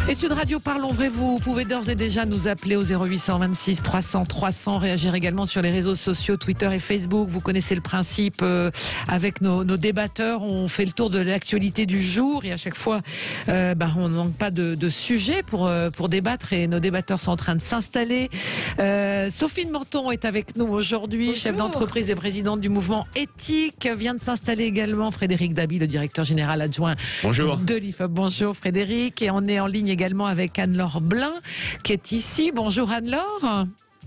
Et Sud Radio, parlons vrai, vous pouvez d'ores et déjà nous appeler au 0826 300 300, réagir également sur les réseaux sociaux, Twitter et Facebook. Vous connaissez le principe, avec nos débatteurs, on fait le tour de l'actualité du jour et à chaque fois, on ne manque pas de sujets pour débattre et nos débatteurs sont en train de s'installer. Sophie de Menton est avec nous aujourd'hui, Bonjour. chef d'entreprise et présidente du mouvement Éthique. Vient de s'installer également Frédéric Dabi, le directeur général adjoint de l'IFOP. Bonjour Frédéric. Et on est en ligne également avec Anne-Laure Blin qui est ici. Bonjour Anne-Laure.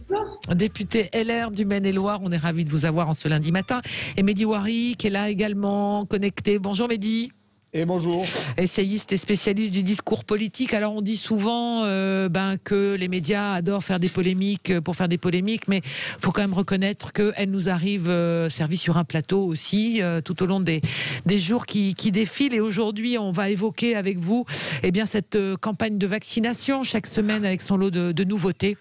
Bonjour. Députée LR du Maine-et-Loire, on est ravis de vous avoir en ce lundi matin. Et Mehdi Ouari qui est là également, connecté. Bonjour Mehdi. Et bonjour. Essayiste et spécialiste du discours politique. Alors on dit souvent que les médias adorent faire des polémiques pour faire des polémiques, mais il faut quand même reconnaître qu'elles nous arrivent servies sur un plateau aussi tout au long des jours qui défilent. Et aujourd'hui, on va évoquer avec vous cette campagne de vaccination chaque semaine avec son lot de nouveautés.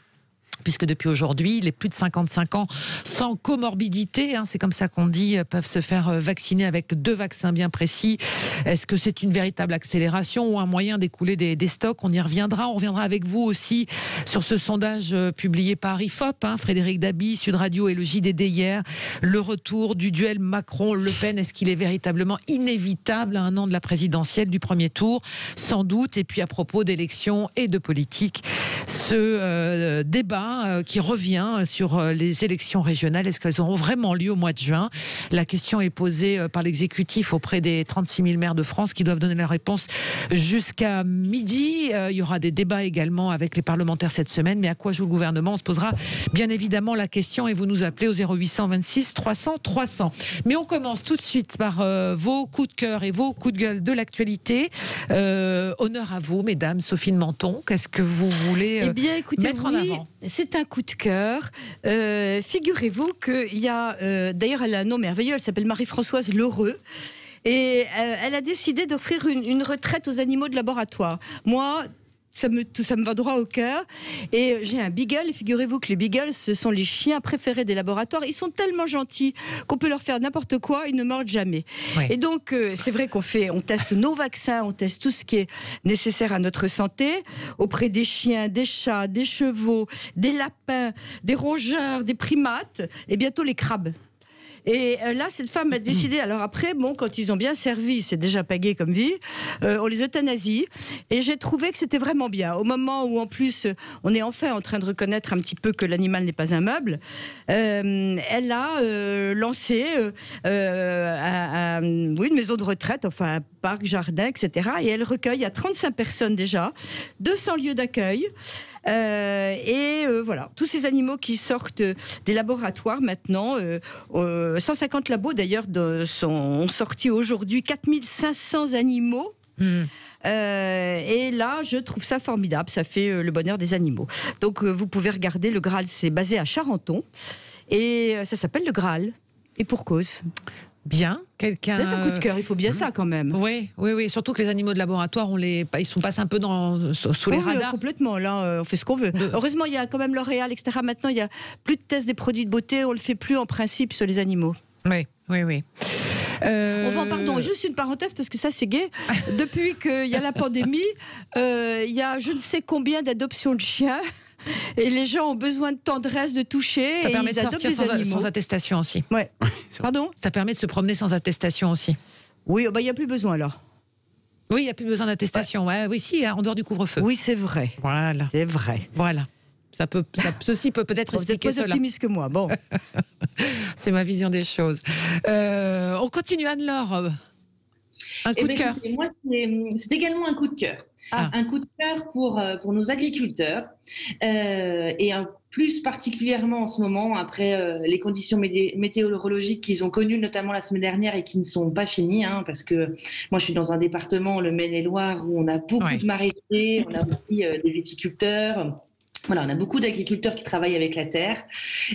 Puisque depuis aujourd'hui, les plus de 55 ans sans comorbidité, c'est comme ça qu'on dit, peuvent se faire vacciner avec 2 vaccins bien précis. Est-ce que c'est une véritable accélération ou un moyen d'écouler des stocks? On y reviendra. On reviendra avec vous aussi sur ce sondage publié par IFOP, Frédéric Dabi, Sud Radio et le JDD hier. Le retour du duel Macron-Le Pen, est-ce qu'il est véritablement inévitable à un an de la présidentielle du premier tour? Sans doute. Et puis à propos d'élections et de politique, ce débat qui revient sur les élections régionales. Est-ce qu'elles auront vraiment lieu au mois de juin? La question est posée par l'exécutif auprès des 36 000 maires de France qui doivent donner la réponse jusqu'à midi. Il y aura des débats également avec les parlementaires cette semaine. Mais à quoi joue le gouvernement? On se posera bien évidemment la question et vous nous appelez au 0826 300 300. Mais on commence tout de suite par vos coups de cœur et vos coups de gueule de l'actualité. Honneur à vous, mesdames. Sophie de Menton, qu'est-ce que vous voulez mettre en avant? C'est un coup de cœur. Figurez-vous qu'il y a... d'ailleurs, elle a un nom merveilleux, elle s'appelle Marie-Françoise Lheureux. Et elle a décidé d'offrir une retraite aux animaux de laboratoire. Moi... Ça me va droit au cœur. Et j'ai un beagle. Et figurez-vous que les beagles, ce sont les chiens préférés des laboratoires. Ils sont tellement gentils qu'on peut leur faire n'importe quoi, ils ne mordent jamais. Oui. Et donc, c'est vrai on teste nos vaccins, on teste tout ce qui est nécessaire à notre santé auprès des chiens, des chats, des chevaux, des lapins, des rongeurs, des primates et bientôt les crabes. Et là, cette femme a décidé, alors après, quand ils ont bien servi, c'est déjà pagaie comme vie, on les euthanasie. Et j'ai trouvé que c'était vraiment bien. Au moment où, en plus, on est enfin en train de reconnaître un petit peu que l'animal n'est pas un meuble, elle a lancé une maison de retraite, enfin un parc, jardin, etc. Et elle recueille à 35 personnes déjà, 200 lieux d'accueil. Voilà, tous ces animaux qui sortent des laboratoires maintenant, 150 labos d'ailleurs ont sorti aujourd'hui 4500 animaux. Et là, je trouve ça formidable, ça fait le bonheur des animaux. Donc vous pouvez regarder, le Graal, c'est basé à Charenton et ça s'appelle le Graal, et pour cause. Bien, quelqu'un. C'est un coup de cœur, il faut bien ça quand même. Oui, surtout que les animaux de laboratoire, ils sont passés un peu sous les radars. Complètement, là, on fait ce qu'on veut. Heureusement, il y a quand même L'Oréal, etc. Maintenant, il n'y a plus de tests des produits de beauté, on ne le fait plus en principe sur les animaux. Oui. Pardon, juste une parenthèse parce que ça c'est gai. Depuis qu'il y a la pandémie, il y a je ne sais combien d'adoptions de chiens. Et les gens ont besoin de tendresse, de toucher. Ça permet de sortir sans attestation aussi. Ouais. Pardon ? Ça permet de se promener sans attestation aussi. Oui, il n'y a plus besoin alors. Oui, il n'y a plus besoin d'attestation. Ouais, oui, si, en dehors du couvre-feu. Oui, c'est vrai. Voilà. C'est vrai. Voilà. Ceci peut peut-être expliquer cela. Vous êtes plus optimiste que moi. Bon. C'est ma vision des choses. On continue, Anne-Laure. Un coup de cœur. Moi, c'est également un coup de cœur. Un coup de cœur pour nos agriculteurs et plus particulièrement en ce moment après les conditions météorologiques qu'ils ont connues notamment la semaine dernière et qui ne sont pas finies parce que moi je suis dans un département, le Maine-et-Loire, où on a beaucoup de maraîchers, on a aussi des viticulteurs. Voilà, on a beaucoup d'agriculteurs qui travaillent avec la terre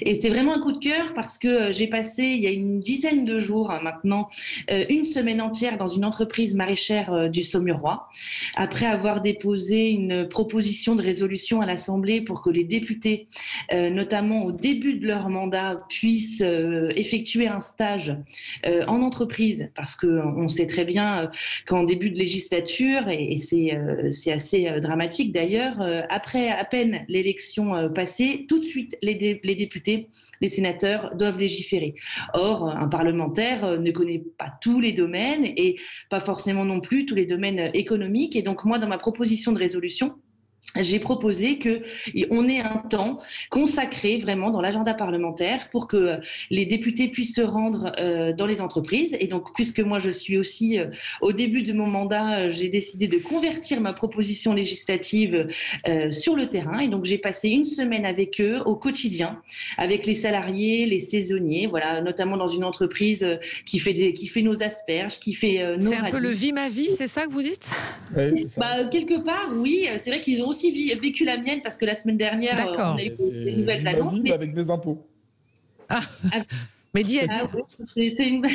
et c'est vraiment un coup de cœur parce que j'ai passé il y a une dizaine de jours maintenant une semaine entière dans une entreprise maraîchère du Saumurois après avoir déposé une proposition de résolution à l'Assemblée pour que les députés, notamment au début de leur mandat, puissent effectuer un stage en entreprise parce qu'on sait très bien qu'en début de législature, et c'est assez dramatique d'ailleurs, après à peine l'élection passée, tout de suite, les députés, les sénateurs doivent légiférer. Or, un parlementaire ne connaît pas tous les domaines et pas forcément non plus tous les domaines économiques. Et donc, moi, dans ma proposition de résolution, j'ai proposé qu'on ait un temps consacré vraiment dans l'agenda parlementaire pour que les députés puissent se rendre dans les entreprises. Et donc, puisque moi, je suis aussi au début de mon mandat, j'ai décidé de convertir ma proposition législative sur le terrain. Et donc, j'ai passé une semaine avec eux au quotidien, avec les salariés, les saisonniers, voilà, notamment dans une entreprise qui fait nos asperges, qui fait nos C'est un radis. peu le vie ma vie, c'est ça que vous dites? Ouais, c'est ça. Quelque part, oui. C'est vrai qu'ils ont aussi vécu la mienne parce que la semaine dernière, on a eu des nouvelles annonces. Mais avec des impôts. Mais dis, c'est une...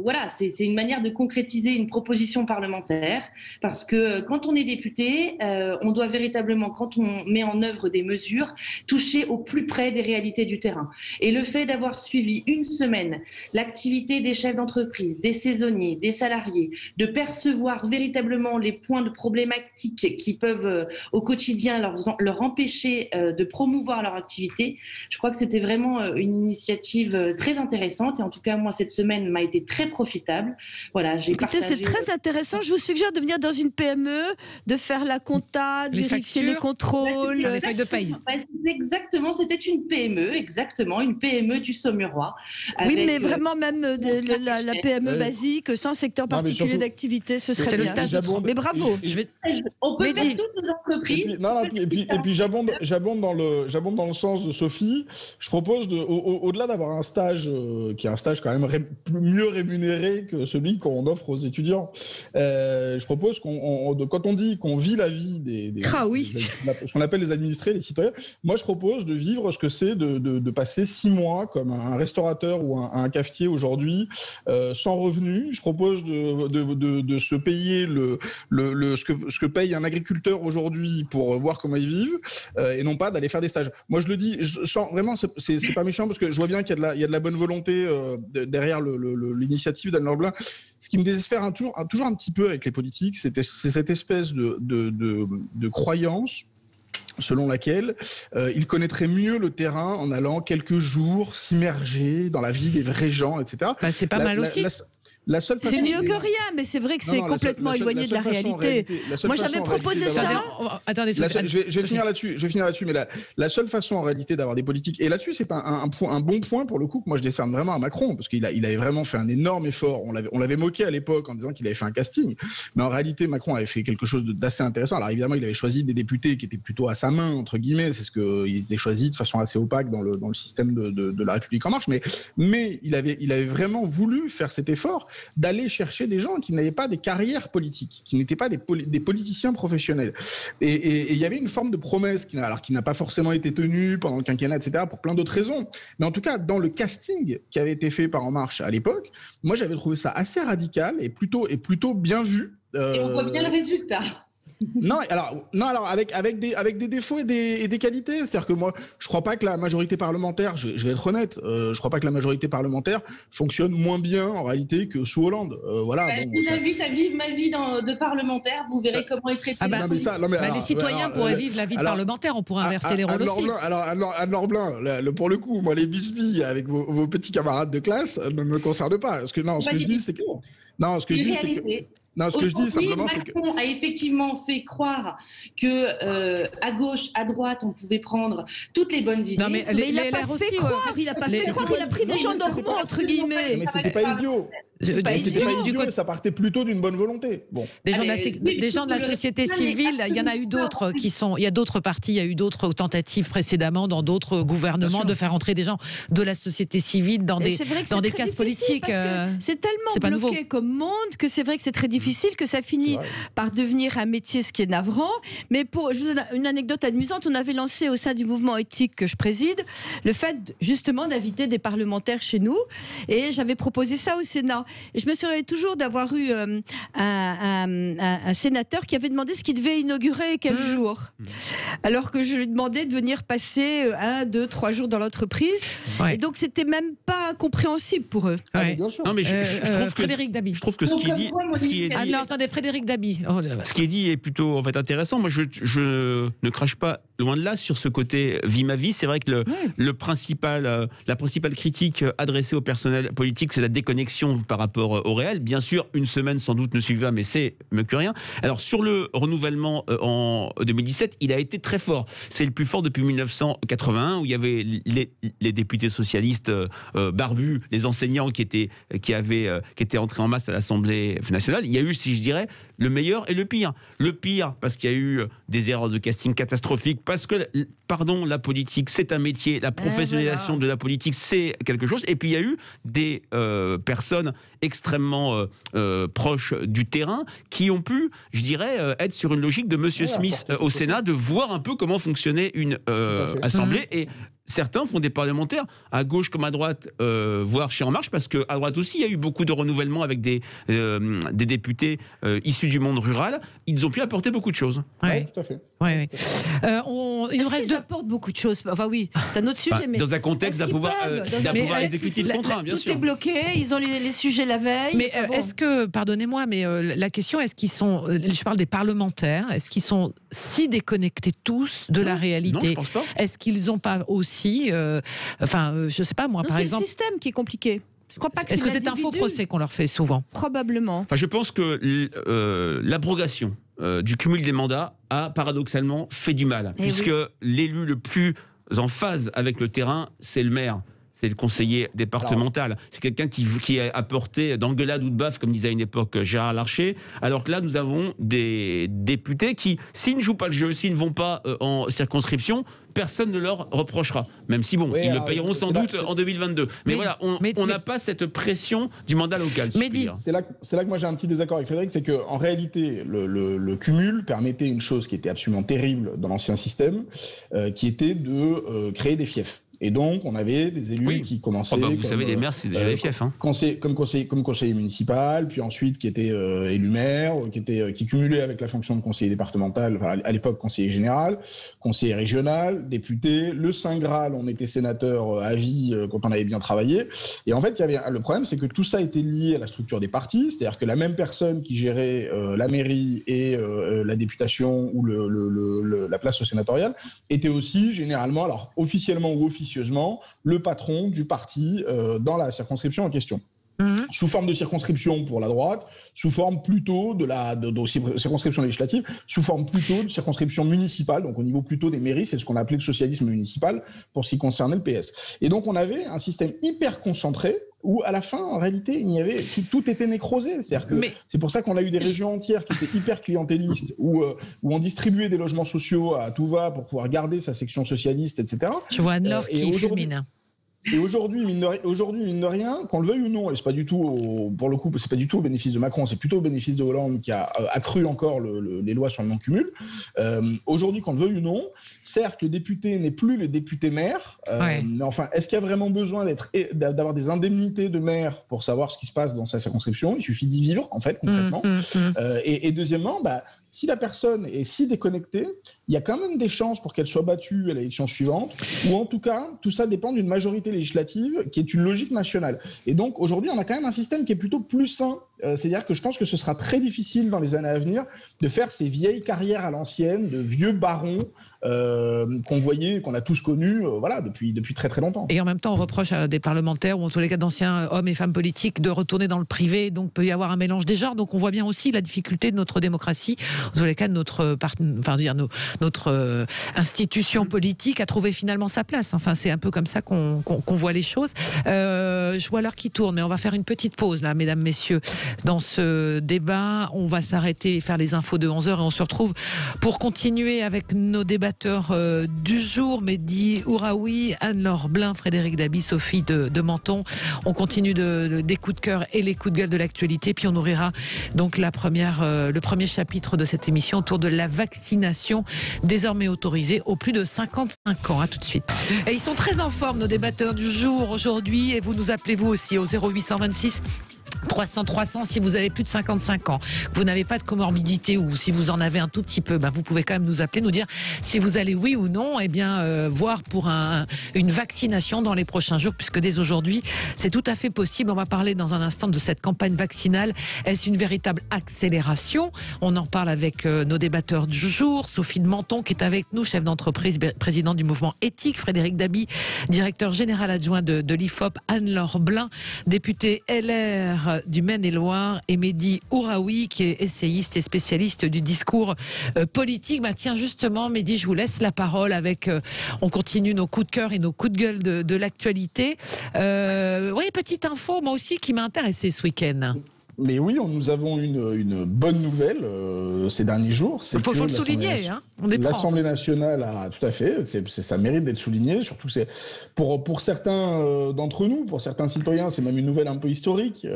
voilà, c'est une manière de concrétiser une proposition parlementaire parce que quand on est député, on doit véritablement, quand on met en œuvre des mesures, toucher au plus près des réalités du terrain. Et le fait d'avoir suivi une semaine l'activité des chefs d'entreprise, des saisonniers, des salariés, de percevoir véritablement les points de problématique qui peuvent au quotidien leur empêcher de promouvoir leur activité, je crois que c'était vraiment une initiative très intéressante et en tout cas moi cette semaine m'a été très profitable. Voilà, Écoutez, c'est très intéressant. Je vous suggère de venir dans une PME, de faire la compta, de vérifier les contrôles, les feuilles de paye. Exactement, c'était une PME, exactement une PME du Saumurois. Oui, mais vraiment même la PME basique, sans secteur particulier d'activité, ce serait le bien. stage de trop. Mais bravo. On peut faire toutes les entreprises. Et puis j'abonde dans le sens de Sophie. Je propose au-delà d'avoir un stage qui est un stage quand même mieux rémunéré que celui qu'on offre aux étudiants, je propose quand on dit qu'on vit la vie ce qu'on appelle les administrés, les citoyens, moi je propose de vivre ce que c'est de passer 6 mois comme un restaurateur ou un cafetier aujourd'hui sans revenu. Je propose de se payer ce que paye un agriculteur aujourd'hui pour voir comment ils vivent et non pas d'aller faire des stages. Moi je le dis vraiment, c'est pas méchant parce que je vois bien qu'il y a de la bonne volonté derrière l'initiative d'Anne Lerblin. Ce qui me désespère toujours un petit peu avec les politiques, c'est cette espèce de croyance selon laquelle il connaîtrait mieux le terrain en allant quelques jours s'immerger dans la vie des vrais gens, etc. C'est pas mal aussi. C'est mieux que rien, mais c'est vrai que c'est complètement éloigné de la réalité. Moi, j'avais proposé ça. Attendez, je vais finir là-dessus, mais la seule façon en réalité d'avoir des politiques, et là-dessus, c'est un bon point pour le coup que moi je décerne vraiment à Macron, parce qu'il avait vraiment fait un énorme effort. On l'avait moqué à l'époque en disant qu'il avait fait un casting, mais en réalité, Macron avait fait quelque chose d'assez intéressant. Alors évidemment, il avait choisi des députés qui étaient plutôt à sa main, entre guillemets, c'est ce qu'ils étaient choisis de façon assez opaque dans le système de la République en marche, mais il avait vraiment voulu faire cet effort d'aller chercher des gens qui n'avaient pas des carrières politiques, qui n'étaient pas des politiciens professionnels. Et il y avait une forme de promesse qui n'a pas forcément été tenue pendant le quinquennat, etc., pour plein d'autres raisons. Mais en tout cas, dans le casting qui avait été fait par En Marche à l'époque, moi j'avais trouvé ça assez radical et plutôt bien vu. Et on voit bien le résultat. Non, alors avec des défauts et des qualités. C'est-à-dire que moi, je crois pas que la majorité parlementaire, je vais être honnête, je crois pas que la majorité parlementaire fonctionne moins bien en réalité que sous Hollande. Voilà. Vivre ma vie de parlementaire, vous verrez comment est traité. Les citoyens pourraient vivre la vie de parlementaire, on pourrait inverser les rôles aussi. Anne Lerblin, pour le coup, moi les bisbilles avec vos petits camarades de classe ne me concernent pas. Ce que je dis, c'est que ce que je dis simplement, c'est que Macron a effectivement fait croire que à gauche, à droite, on pouvait prendre toutes les bonnes idées. Non, mais il n'a pas fait croire, il n'a pas fait croire, il a pris des gens normaux entre guillemets. Mais c'était pas idiot. C'était pas idiot, ça partait plutôt d'une bonne volonté. Bon. Des gens de la société civile, il y en a eu d'autres il y a d'autres partis, il y a eu d'autres tentatives précédemment dans d'autres gouvernements de faire entrer des gens de la société civile dans des cases politiques. C'est tellement bloqué comme monde que c'est vrai que c'est très difficile, que ça finit par devenir un métier, ce qui est navrant. Mais je vous donne une anecdote amusante. On avait lancé au sein du mouvement éthique que je préside le fait justement d'inviter des parlementaires chez nous, et j'avais proposé ça au Sénat. Et je me souviens toujours d'avoir eu un sénateur qui avait demandé ce qu'il devait inaugurer et quel jour. Alors que je lui demandais de venir passer 1, 2, 3 jours dans l'entreprise. Ouais. Et donc, c'était même pas compréhensible pour eux. Ouais. Bien sûr. Non, mais Frédéric Dabi. Je trouve que ce qui est dit... attendez, Frédéric Dabi. Ce qui est dit est plutôt en fait, intéressant. Moi, je ne crache pas loin de là sur ce côté vie ma vie. C'est vrai que la principale critique adressée au personnel politique, c'est la déconnexion par rapport au réel. Bien sûr, une semaine sans doute ne suffit pas, mais c'est mieux que rien. Alors, sur le renouvellement en 2017, il a été très fort. C'est le plus fort depuis 1981, où il y avait les députés socialistes barbus, les enseignants qui étaient entrés en masse à l'Assemblée nationale. Il y a eu, si je dirais, le meilleur et le pire. Le pire, parce qu'il y a eu des erreurs de casting catastrophiques, parce que, la politique, c'est un métier, la professionnalisation de la politique, c'est quelque chose. Et puis, il y a eu des personnes extrêmement proches du terrain qui ont pu, je dirais, être sur une logique de Monsieur Smith au Sénat, de voir un peu comment fonctionnait une assemblée. Et certains font des parlementaires à gauche comme à droite, voire chez En Marche, parce qu'à droite aussi, il y a eu beaucoup de renouvellement avec des députés issus du monde rural. Ils ont pu apporter beaucoup de choses. Oui, tout à fait. Il nous reste apportent beaucoup de choses. Enfin oui, c'est un autre sujet. Mais dans un contexte d'un pouvoir exécutif contraint, bien sûr. Tout est bloqué, ils ont les sujets la veille. Mais est-ce que, pardonnez-moi, mais la question, est-ce qu'ils sont, je parle des parlementaires, est-ce qu'ils sont si déconnectés tous de la réalité? Non, je pense pas. Est-ce qu'ils n'ont pas aussi, je sais pas moi, par exemple... C'est le système qui est compliqué. Je crois pas que est-ce que c'est un faux procès qu'on leur fait souvent? Probablement. Enfin, je pense que l'abrogation du cumul des mandats a paradoxalement fait du mal, puisque l'élu le plus en phase avec le terrain, c'est le maire. C'est le conseiller départemental. C'est quelqu'un qui a apporté d'engueulade ou de baffe, comme disait à une époque Gérard Larcher. Alors que là, nous avons des députés qui, s'ils ne jouent pas le jeu, s'ils ne vont pas en circonscription, personne ne leur reprochera. Même si, ils le payeront sans doute en 2022. Mais voilà, on n'a pas cette pression du mandat local. C'est là que moi j'ai un petit désaccord avec Frédéric, c'est qu'en réalité, le cumul permettait une chose qui était absolument terrible dans l'ancien système, qui était de créer des fiefs. Et donc, on avait des élus qui commençaient... vous savez, les maires, c'est déjà des fiefs. Comme conseiller municipal, puis ensuite qui était élu maire, qui cumulait avec la fonction de conseiller départemental, enfin, à l'époque conseiller général, conseiller régional, député. Le Saint Graal, on était sénateur à vie quand on avait bien travaillé. Et en fait, le problème, c'est que tout ça était lié à la structure des partis, c'est-à-dire que la même personne qui gérait la mairie et la députation ou la place sénatoriale était aussi généralement, alors officiellement ou officieusement, le patron du parti dans la circonscription en question. Sous forme de circonscription pour la droite, sous forme plutôt de circonscription législative, sous forme plutôt de circonscription municipale, donc au niveau plutôt des mairies, c'est ce qu'on appelait le socialisme municipal pour ce qui concernait le PS. Et donc on avait un système hyper concentré où à la fin, en réalité, tout était nécrosé. C'est-à-dire que c'est pour ça qu'on a eu des régions entières qui étaient hyper clientélistes, où on distribuait des logements sociaux à tout va pour pouvoir garder sa section socialiste, etc. Je vois Anne-Laure qui fulmine. Et aujourd'hui, mine de rien, qu'on le veuille ou non, et c'est pas du tout, pour le coup, c'est pas du tout au bénéfice de Macron, c'est plutôt au bénéfice de Hollande qui a accru encore les lois sur le non-cumul. Aujourd'hui, qu'on le veuille ou non, certes, le député n'est plus le député maire, mais enfin, est-ce qu'il y a vraiment besoin d'avoir des indemnités de maire pour savoir ce qui se passe dans sa circonscription? Il suffit d'y vivre, en fait, concrètement. Et deuxièmement, si la personne est si déconnectée, il y a quand même des chances pour qu'elle soit battue à l'élection suivante, ou en tout cas, tout ça dépend d'une majorité législative qui est une logique nationale. Et donc, aujourd'hui, on a quand même un système qui est plutôt plus sain C'est-à-dire que je pense que ce sera très difficile dans les années à venir de faire ces vieilles carrières à l'ancienne, de vieux barons qu'on a tous connus depuis très très longtemps. Et en même temps, on reproche à des parlementaires ou en tous les cas d'anciens hommes et femmes politiques de retourner dans le privé, donc peut y avoir un mélange des genres. Donc on voit bien aussi la difficulté de notre démocratie, en tous les cas de notre institution politique à trouver finalement sa place. Enfin, c'est un peu comme ça qu'on voit les choses. Je vois l'heure qui tourne et on va faire une petite pause là, mesdames, messieurs, dans ce débat. On va s'arrêter et faire les infos de 11h et on se retrouve pour continuer avec nos débatteurs du jour, Mehdi Ouraoui, Anne-Laure Blin, Frédéric Dabi, Sophie de Menton. On continue des coups de cœur et les coups de gueule de l'actualité, puis on ouvrira donc le premier chapitre de cette émission autour de la vaccination désormais autorisée aux plus de 55 ans. À tout de suite. Et ils sont très en forme, nos débatteurs du jour aujourd'hui, et vous nous appelez vous aussi au 0826 300 si vous avez plus de 55 ans, que vous n'avez pas de comorbidité ou si vous en avez un tout petit peu, vous pouvez quand même nous appeler, nous dire si vous allez oui ou non voir pour une vaccination dans les prochains jours, puisque dès aujourd'hui c'est tout à fait possible. On va parler dans un instant de cette campagne vaccinale. Est-ce une véritable accélération? On en parle avec nos débatteurs du jour, Sophie de Menton qui est avec nous, chef d'entreprise, président du mouvement éthique, Frédéric Dabi, directeur général adjoint de l'IFOP, Anne-Laure Blin, députée LR du Maine-et-Loire, et Mehdi Ouraoui qui est essayiste et spécialiste du discours politique. Tiens, justement, Mehdi, je vous laisse la parole avec... on continue nos coups de cœur et nos coups de gueule de l'actualité. Oui, petite info, moi aussi, qui m'a intéressée ce week-end. Mais oui, nous avons une bonne nouvelle ces derniers jours. Il faut le souligner. L'Assemblée nationale a tout à fait, ça mérite d'être souligné. Surtout, c'est pour certains d'entre nous, pour certains citoyens, c'est même une nouvelle un peu historique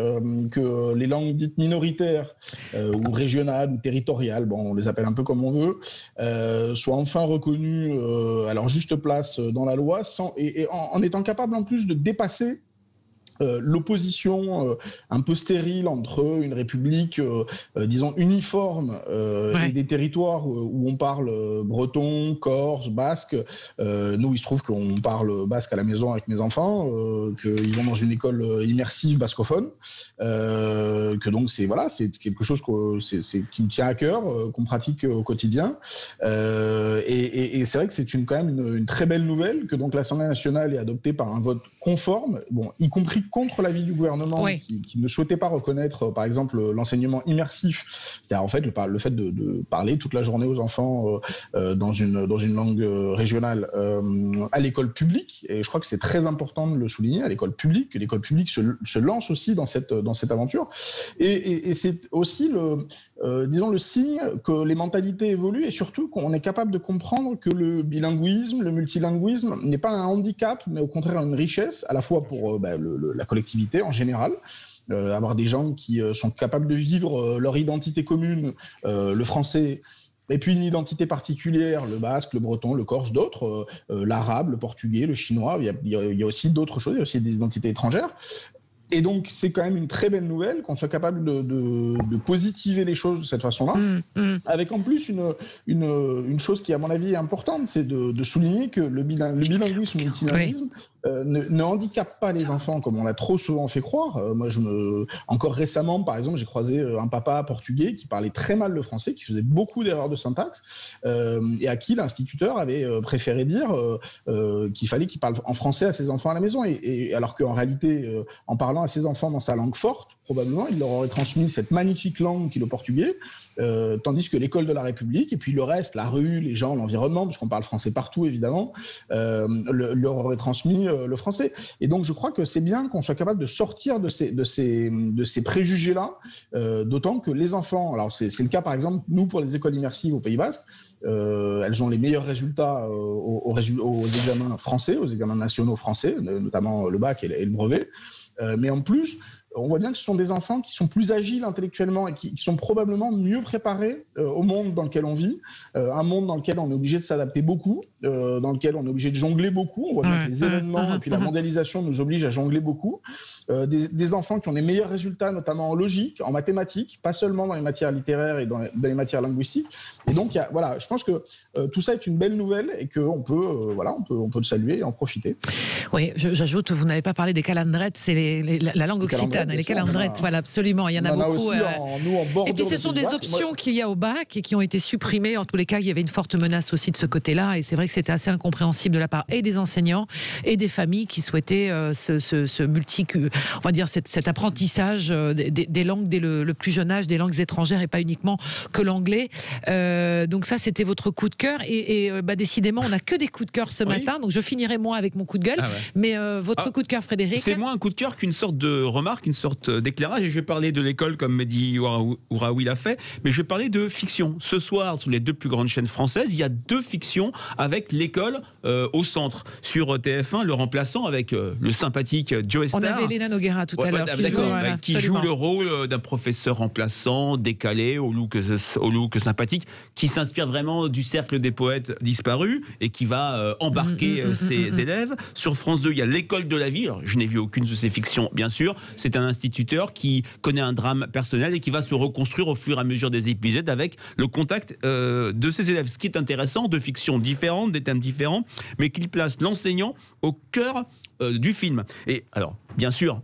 que les langues dites minoritaires ou régionales ou territoriales, on les appelle un peu comme on veut, soient enfin reconnues à leur juste place dans la loi, en étant capables en plus de dépasser l'opposition un peu stérile entre une république, disons, uniforme et des territoires où on parle breton, corse, basque. Nous, il se trouve qu'on parle basque à la maison avec mes enfants, qu'ils vont dans une école immersive bascophone, que donc c'est quelque chose qui me tient à cœur, qu'on pratique au quotidien. Et c'est vrai que c'est quand même une très belle nouvelle que donc l'Assemblée nationale ait adoptée par un vote conforme, y compris contre l'avis du gouvernement qui ne souhaitait pas reconnaître, par exemple, l'enseignement immersif, c'est-à-dire en fait le fait de parler toute la journée aux enfants dans une langue régionale à l'école publique. Et je crois que c'est très important de le souligner, à l'école publique, que l'école publique se lance aussi dans cette aventure. Et c'est aussi le signe que les mentalités évoluent et surtout qu'on est capable de comprendre que le bilinguisme, le multilinguisme n'est pas un handicap, mais au contraire une richesse, à la fois pour la collectivité en général, avoir des gens qui sont capables de vivre leur identité commune, le français, et puis une identité particulière, le basque, le breton, le corse, d'autres, l'arabe, le portugais, le chinois, il y a aussi d'autres choses, il y a aussi des identités étrangères. Et donc, c'est quand même une très belle nouvelle qu'on soit capable de positiver les choses de cette façon-là, avec en plus une chose qui, à mon avis, est importante, c'est de souligner que le bilinguisme ou le multilinguisme ne handicape pas les enfants comme on l'a trop souvent fait croire. Encore récemment, par exemple, j'ai croisé un papa portugais qui parlait très mal le français, qui faisait beaucoup d'erreurs de syntaxe, et à qui l'instituteur avait préféré dire qu'il fallait qu'il parle en français à ses enfants à la maison, et alors qu'en réalité, en parlant à ses enfants dans sa langue forte, probablement, il leur aurait transmis cette magnifique langue qu'est le portugais, tandis que l'école de la République, et puis le reste, la rue, les gens, l'environnement, puisqu'on parle français partout, évidemment, leur aurait transmis le français. Et donc, je crois que c'est bien qu'on soit capable de sortir de ces préjugés-là, d'autant que les enfants, alors c'est le cas, par exemple, nous, pour les écoles immersives au Pays Basque, elles ont les meilleurs résultats aux examens français, aux examens nationaux français, notamment le bac et le brevet. Mais en plus, on voit bien que ce sont des enfants qui sont plus agiles intellectuellement et qui sont probablement mieux préparés au monde dans lequel on vit, un monde dans lequel on est obligé de s'adapter beaucoup, dans lequel on est obligé de jongler beaucoup. On voit bien que les événements et puis la mondialisation nous obligent à jongler beaucoup. Des enfants qui ont des meilleurs résultats, notamment en logique, en mathématiques, pas seulement dans les matières littéraires et dans les matières linguistiques. Et donc, je pense que tout ça est une belle nouvelle et qu'on peut, on peut le saluer et en profiter. Oui, j'ajoute, vous n'avez pas parlé des calendrettes, c'est la langue occitane. les calendrettes, voilà, absolument. Il y en a beaucoup. Aussi nous, en bordure. Et puis ce sont des options qu'il y a au bac et qui ont été supprimées. En tous les cas, il y avait une forte menace aussi de ce côté-là. Et c'est vrai que c'était assez incompréhensible de la part et des enseignants et des familles qui souhaitaient on va dire cet apprentissage des langues dès le plus jeune âge, des langues étrangères et pas uniquement que l'anglais. Donc ça, c'était votre coup de cœur. Et décidément, on n'a que des coups de cœur ce matin. Donc je finirai moi avec mon coup de gueule. Mais votre coup de cœur, Frédéric? C'est moins un coup de cœur qu'une sorte de remarque, une sorte d'éclairage. Et je vais parler de l'école comme Mehdi Ouraoui l'a fait, mais je vais parler de fiction. Ce soir, sur les 2 plus grandes chaînes françaises, il y a 2 fictions avec l'école au centre. Sur TF1, le remplaçant avec le sympathique Joe Star. On avait Elena Noguera tout à l'heure qui joue le rôle d'un professeur remplaçant, décalé, au look sympathique, qui s'inspire vraiment du cercle des poètes disparus et qui va embarquer ses élèves. Sur France 2, il y a l'école de la vie. Alors, je n'ai vu aucune de ces fictions, bien sûr. C'est un instituteur qui connaît un drame personnel et qui va se reconstruire au fur et à mesure des épisodes avec le contact de ses élèves. Ce qui est intéressant, 2 fictions différentes, des thèmes différents, mais qui place l'enseignant au cœur du film. Et alors, bien sûr,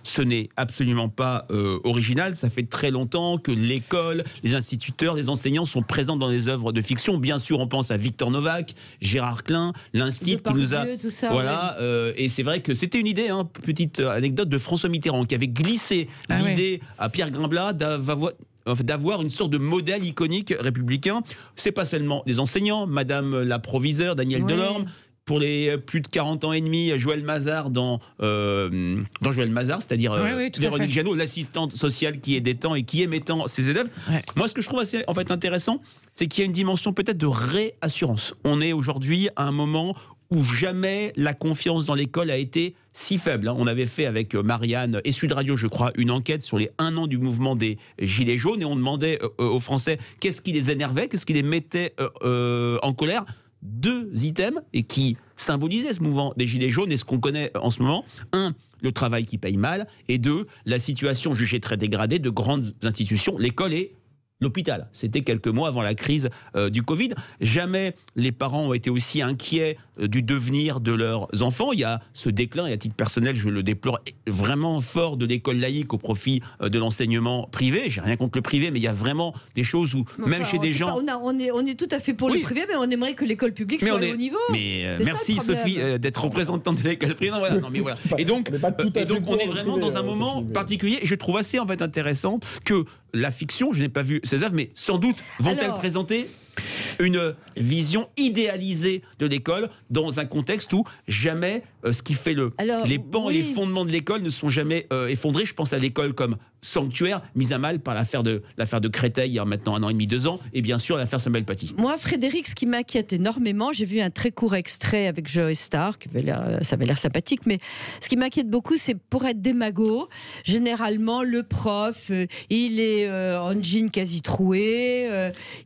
ce n'est absolument pas original. Ça fait très longtemps que l'école, les instituteurs, les enseignants sont présents dans les œuvres de fiction. Bien sûr, on pense à Victor Novak, Gérard Klein, l'Institut qui nous a... Tout ça, voilà, et c'est vrai que c'était une idée, petite anecdote de François Mitterrand qui avait glissé l'idée à Pierre Grimblat d'avoir une sorte de modèle iconique républicain. C'est pas seulement des enseignants, Madame la proviseure, Danielle Delorme. Pour les plus de 40 ans et demi, Joël Mazar dans Joël Mazar, c'est-à-dire Véronique Jeannot, l'assistante sociale qui est détend et qui est mettant ses élèves. Moi, ce que je trouve assez intéressant, c'est qu'il y a une dimension peut-être de réassurance. On est aujourd'hui à un moment où jamais la confiance dans l'école a été si faible. On avait fait avec Marianne et Sud Radio, je crois, une enquête sur les 1 an du mouvement des Gilets jaunes et on demandait aux Français qu'est-ce qui les énervait, qu'est-ce qui les mettait en colère. 2 items et qui symbolisaient ce mouvement des Gilets jaunes et ce qu'on connaît en ce moment. 1, le travail qui paye mal, et 2, la situation jugée très dégradée de grandes institutions, l'école et l'hôpital. C'était quelques mois avant la crise du Covid. Jamais les parents ont été aussi inquiets du devenir de leurs enfants. Il y a ce déclin, et à titre personnel, je le déplore vraiment fort, de l'école laïque au profit de l'enseignement privé. J'ai rien contre le privé, mais il y a vraiment des choses où, même chez des gens... On est tout à fait pour le privé, mais on aimerait que l'école publique soit au niveau. Mais merci Sophie d'être représentante de l'école privée. Voilà. Et donc on est vraiment dans un moment particulier. Et je trouve assez intéressant que la fiction, je n'ai pas vu ces œuvres, mais sans doute vont-elles présenter une vision idéalisée de l'école dans un contexte où jamais ce qui fait les pans et les fondements de l'école ne sont jamais effondrés. Je pense à l'école comme sanctuaire, mise à mal par l'affaire de Créteil, il y a maintenant 1 an et demi, 2 ans, et bien sûr l'affaire Samuel Paty. Moi, Frédéric, ce qui m'inquiète énormément, j'ai vu un très court extrait avec Joe Star, ça avait l'air sympathique, mais ce qui m'inquiète beaucoup, c'est pour être démago, généralement le prof, il est en jean quasi troué.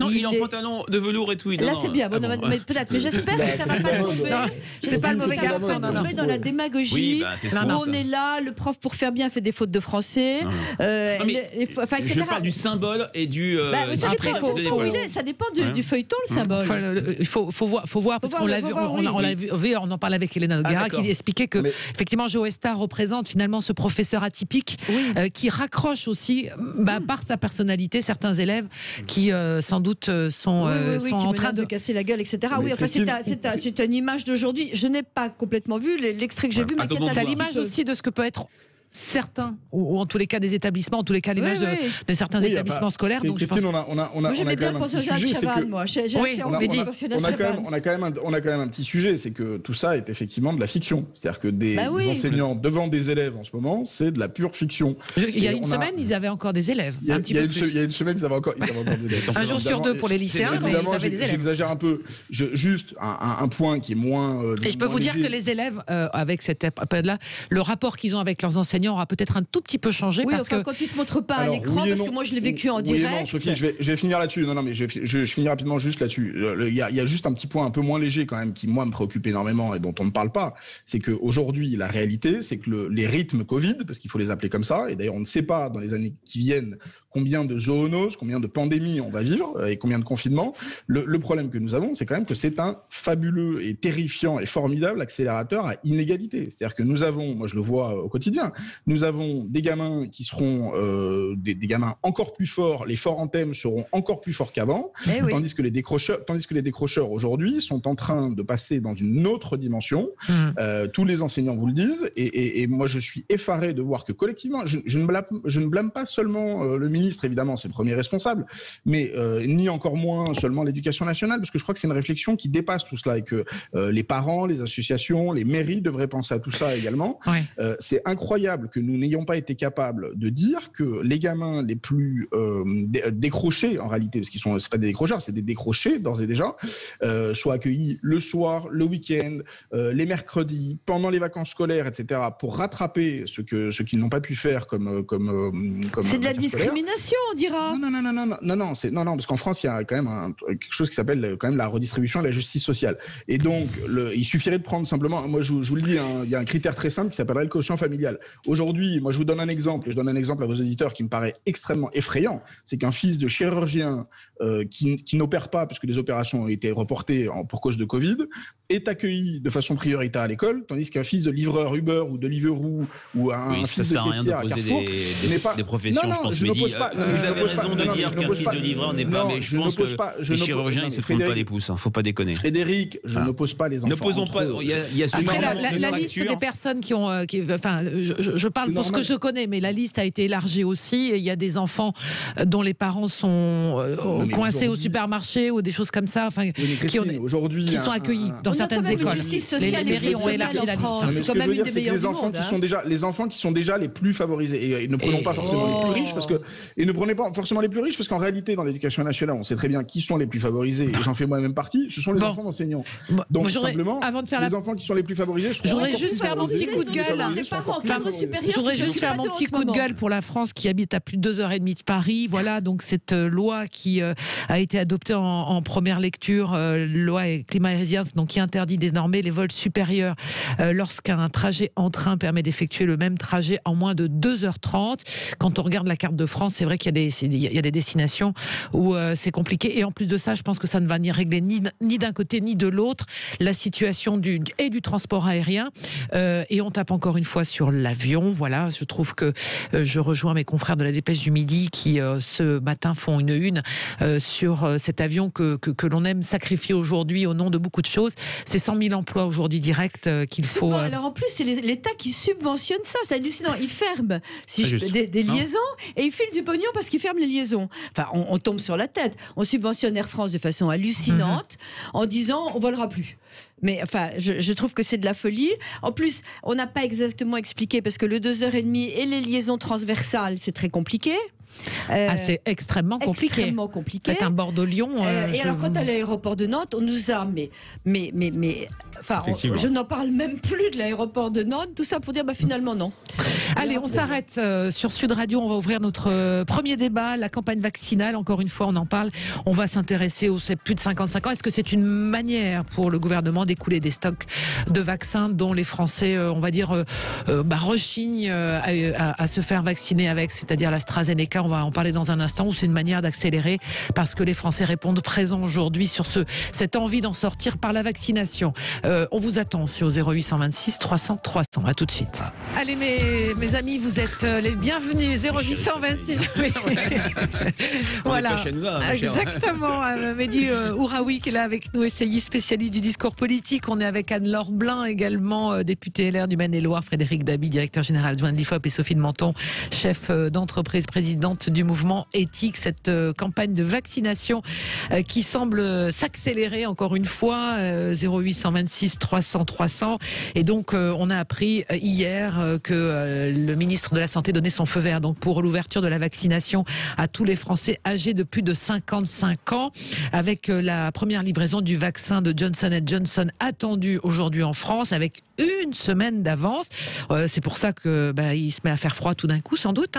Non, il est en pantalon de velours et tout. Là, c'est bien, mais peut-être, mais j'espère que ça ne va pas tomber. C'est pas le mauvais garçon. Tomber dans la démagogie, où on est là, le prof pour faire bien fait des fautes de français. Je parle du symbole et du. Ça dépend du feuilleton, le symbole. Il faut voir parce qu'on l'a vu, on en parlait avec Elena Noguera qui expliquait que effectivement Joe Star représente finalement ce professeur atypique qui raccroche aussi par sa personnalité certains élèves qui sans doute sont en train de casser la gueule, etc. Oui, enfin c'est une image d'aujourd'hui. Je n'ai pas complètement vu l'extrait que j'ai vu, mais c'est l'image aussi de ce que peut être certains, ou en tous les cas des établissements, en tous les cas l'image de certains établissements scolaires. Donc Christine, on a quand même un petit sujet, c'est que on a quand même un petit sujet, c'est que tout ça est effectivement de la fiction. C'est-à-dire que des enseignants devant des élèves en ce moment, c'est de la pure fiction. Il y a une semaine, ils avaient encore des élèves. Il y a une semaine, ils avaient encore des élèves. Un jour sur 2 pour les lycéens, mais ils avaient des élèves. J'exagère un peu. Juste un point qui est moins. Et je peux vous dire que les élèves, avec cette période-là, le rapport qu'ils ont avec leurs enseignants aura peut-être un tout petit peu changé parce que quand ils se montrent pas à l'écran, parce que moi je l'ai vécu en direct. Non, Sophie, je vais finir là-dessus. Non, mais je finis rapidement juste là-dessus. Il y a juste un petit point un peu moins léger quand même qui moi me préoccupe énormément et dont on ne parle pas. C'est qu'aujourd'hui la réalité, c'est que les rythmes Covid, parce qu'il faut les appeler comme ça, et d'ailleurs on ne sait pas dans les années qui viennent combien de zoonoses, combien de pandémies on va vivre et combien de confinements. Le problème que nous avons, c'est quand même que c'est un fabuleux et terrifiant et formidable accélérateur à inégalité. C'est-à-dire que nous avons, moi je le vois au quotidien, Nous avons des gamins qui seront des gamins encore plus forts. Les forts en thème seront encore plus forts qu'avant, tandis que les décrocheurs aujourd'hui sont en train de passer dans une autre dimension. Tous les enseignants vous le disent, et moi je suis effaré de voir que collectivement, je ne blâme pas seulement le ministre, évidemment, c'est le premier responsable, mais ni encore moins seulement l'éducation nationale, parce que je crois que c'est une réflexion qui dépasse tout cela et que les parents, les associations, les mairies devraient penser à tout ça également. C'est incroyable que nous n'ayons pas été capables de dire que les gamins les plus décrochés, en réalité, parce qu'ils sont, c'est pas des décrocheurs, c'est des décrochés d'ores et déjà, soient accueillis le soir, le week-end, les mercredis, pendant les vacances scolaires, etc., pour rattraper ce qu'ils n'ont pas pu faire comme c'est de la discrimination, on dira. Non, parce qu'en France, il y a quand même quelque chose qui s'appelle quand même la redistribution et la justice sociale. Et donc, il suffirait de prendre simplement, moi je vous le dis, il y a un critère très simple qui s'appellerait le quotient familial. Aujourd'hui, moi je vous donne un exemple, et je donne un exemple à vos auditeurs qui me paraît extrêmement effrayant, c'est qu'un fils de chirurgien qui n'opère pas, parce que les opérations ont été reportées pour cause de Covid, est accueilli de façon prioritaire à l'école, tandis qu'un fils de livreur Uber ou Deliveroo ou un fils de caissière à Carrefour n'est pas... des professions, je pense. Mais vous avez raison de dire qu'un fils de livreur n'est pas... Mais je pense que les chirurgiens, ils ne se trouvent pas les pouces. Faut pas déconner. Frédéric, je n'oppose pas les enfants. N'opposons pas. Il y a la liste des personnes qui ont... Enfin, je parle pour ce que je connais, mais la liste a été élargie aussi. Il y a des enfants dont les parents sont coincés au supermarché ou des choses comme ça, enfin, qui sont accueillis dans certaines écoles. Les mairies ont élargi la liste. Ce que je veux dire, c'est que les enfants qui sont déjà les plus favorisés, et ne prenons pas forcément les plus riches, et ne prenez pas forcément les plus riches, parce qu'en réalité, dans l'éducation nationale, on sait très bien qui sont les plus favorisés, et j'en fais moi-même partie, ce sont les enfants d'enseignants. Donc, simplement, les enfants qui sont les plus favorisés, je voudrais juste faire mon petit coup de gueule. Je voudrais juste faire mon petit coup de gueule pour la France qui habite à plus de 2h30 de Paris. Voilà, donc cette loi qui a été adoptée en première lecture, loi climat et résilience, donc qui interdit désormais les vols supérieurs lorsqu'un trajet en train permet d'effectuer le même trajet en moins de 2h30. Quand on regarde la carte de France, c'est vrai qu'il y a des destinations où c'est compliqué. Et en plus de ça, je pense que ça ne va ni régler ni d'un côté ni de l'autre la situation du transport aérien. Et on tape encore une fois sur l'avion. Voilà, je trouve que je rejoins mes confrères de la Dépêche du Midi qui ce matin font une sur cet avion que l'on aime sacrifier aujourd'hui au nom de beaucoup de choses. C'est 100 000 emplois aujourd'hui directs qu'il faut... Alors en plus, c'est l'État qui subventionne ça. C'est hallucinant. Il ferme des liaisons et il file du pognon parce qu'il ferme les liaisons. Enfin, on tombe sur la tête. On subventionne Air France de façon hallucinante en disant on volera plus. Mais enfin, je trouve que c'est de la folie. En plus, on n'a pas exactement expliqué parce que le 2h30 et les liaisons transversales, c'est très compliqué. C'est extrêmement compliqué. C'est un Bordeaux-Lyon. Et alors, quand à l'aéroport de Nantes, on nous a... je n'en parle même plus de l'aéroport de Nantes. Tout ça pour dire, finalement, non. Allez, on s'arrête sur Sud Radio. On va ouvrir notre premier débat, la campagne vaccinale. Encore une fois, on en parle. On va s'intéresser aux plus de 55 ans. Est-ce que c'est une manière pour le gouvernement d'écouler des stocks de vaccins dont les Français, on va dire, rechignent à se faire vacciner avec, c'est-à-dire l'AstraZeneca. On va en parler dans un instant, où c'est une manière d'accélérer parce que les Français répondent présents aujourd'hui sur cette envie d'en sortir par la vaccination. On vous attend, c'est au 0826 300 300. À tout de suite. Allez, mes amis, vous êtes les bienvenus. 0826. Voilà. Exactement. Mehdi Ouraoui qui est là avec nous, essayiste spécialiste du discours politique. On est avec Anne-Laure Blin également, députée LR du Maine-et-Loire, Frédéric Dabi, directeur général adjoint de l'IFOP, et Sophie de Menton, chef d'entreprise, présidente du mouvement éthique. Cette campagne de vaccination qui semble s'accélérer encore une fois, 0826 300 300. Et donc on a appris hier que le ministre de la Santé donnait son feu vert donc pour l'ouverture de la vaccination à tous les Français âgés de plus de 55 ans, avec la première livraison du vaccin de Johnson & Johnson attendue aujourd'hui en France avec une semaine d'avance. C'est pour ça que il se met à faire froid tout d'un coup, sans doute.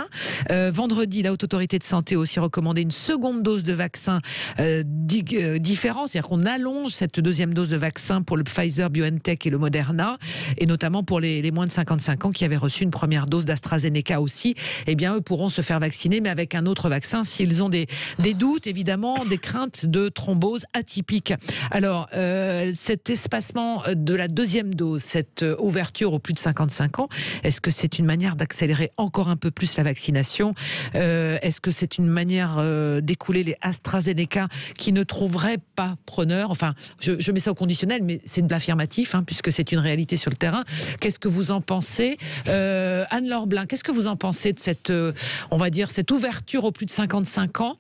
Vendredi, la Haute Autorité de Santé a aussi recommandé une seconde dose de vaccin différent, c'est-à-dire qu'on allonge cette deuxième dose de vaccin pour le Pfizer, BioNTech et le Moderna, et notamment pour les moins de 55 ans qui avaient reçu une première dose d'AstraZeneca aussi. Eh bien, eux pourront se faire vacciner, mais avec un autre vaccin s'ils ont des doutes, évidemment, des craintes de thrombose atypique. Alors, cet espacement de la deuxième dose, cette cette ouverture aux plus de 55 ans, est-ce que c'est une manière d'accélérer encore un peu plus la vaccination? Est-ce que c'est une manière d'écouler les AstraZeneca qui ne trouveraient pas preneur? Enfin, je mets ça au conditionnel, mais c'est de l'affirmatif, puisque c'est une réalité sur le terrain. Qu'est-ce que vous en pensez? Anne-Laure Blin, qu'est-ce que vous en pensez de cette, on va dire, cette ouverture aux plus de 55 ans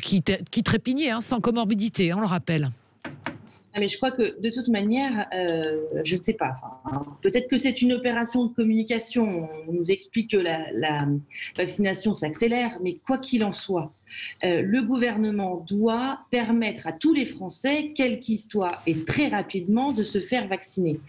qui trépignait, sans comorbidité, on le rappelle? Mais je crois que de toute manière, je ne sais pas. Peut-être que c'est une opération de communication. On nous explique que la vaccination s'accélère, mais quoi qu'il en soit, le gouvernement doit permettre à tous les Français, quels qu'ils soient, et très rapidement, de se faire vacciner.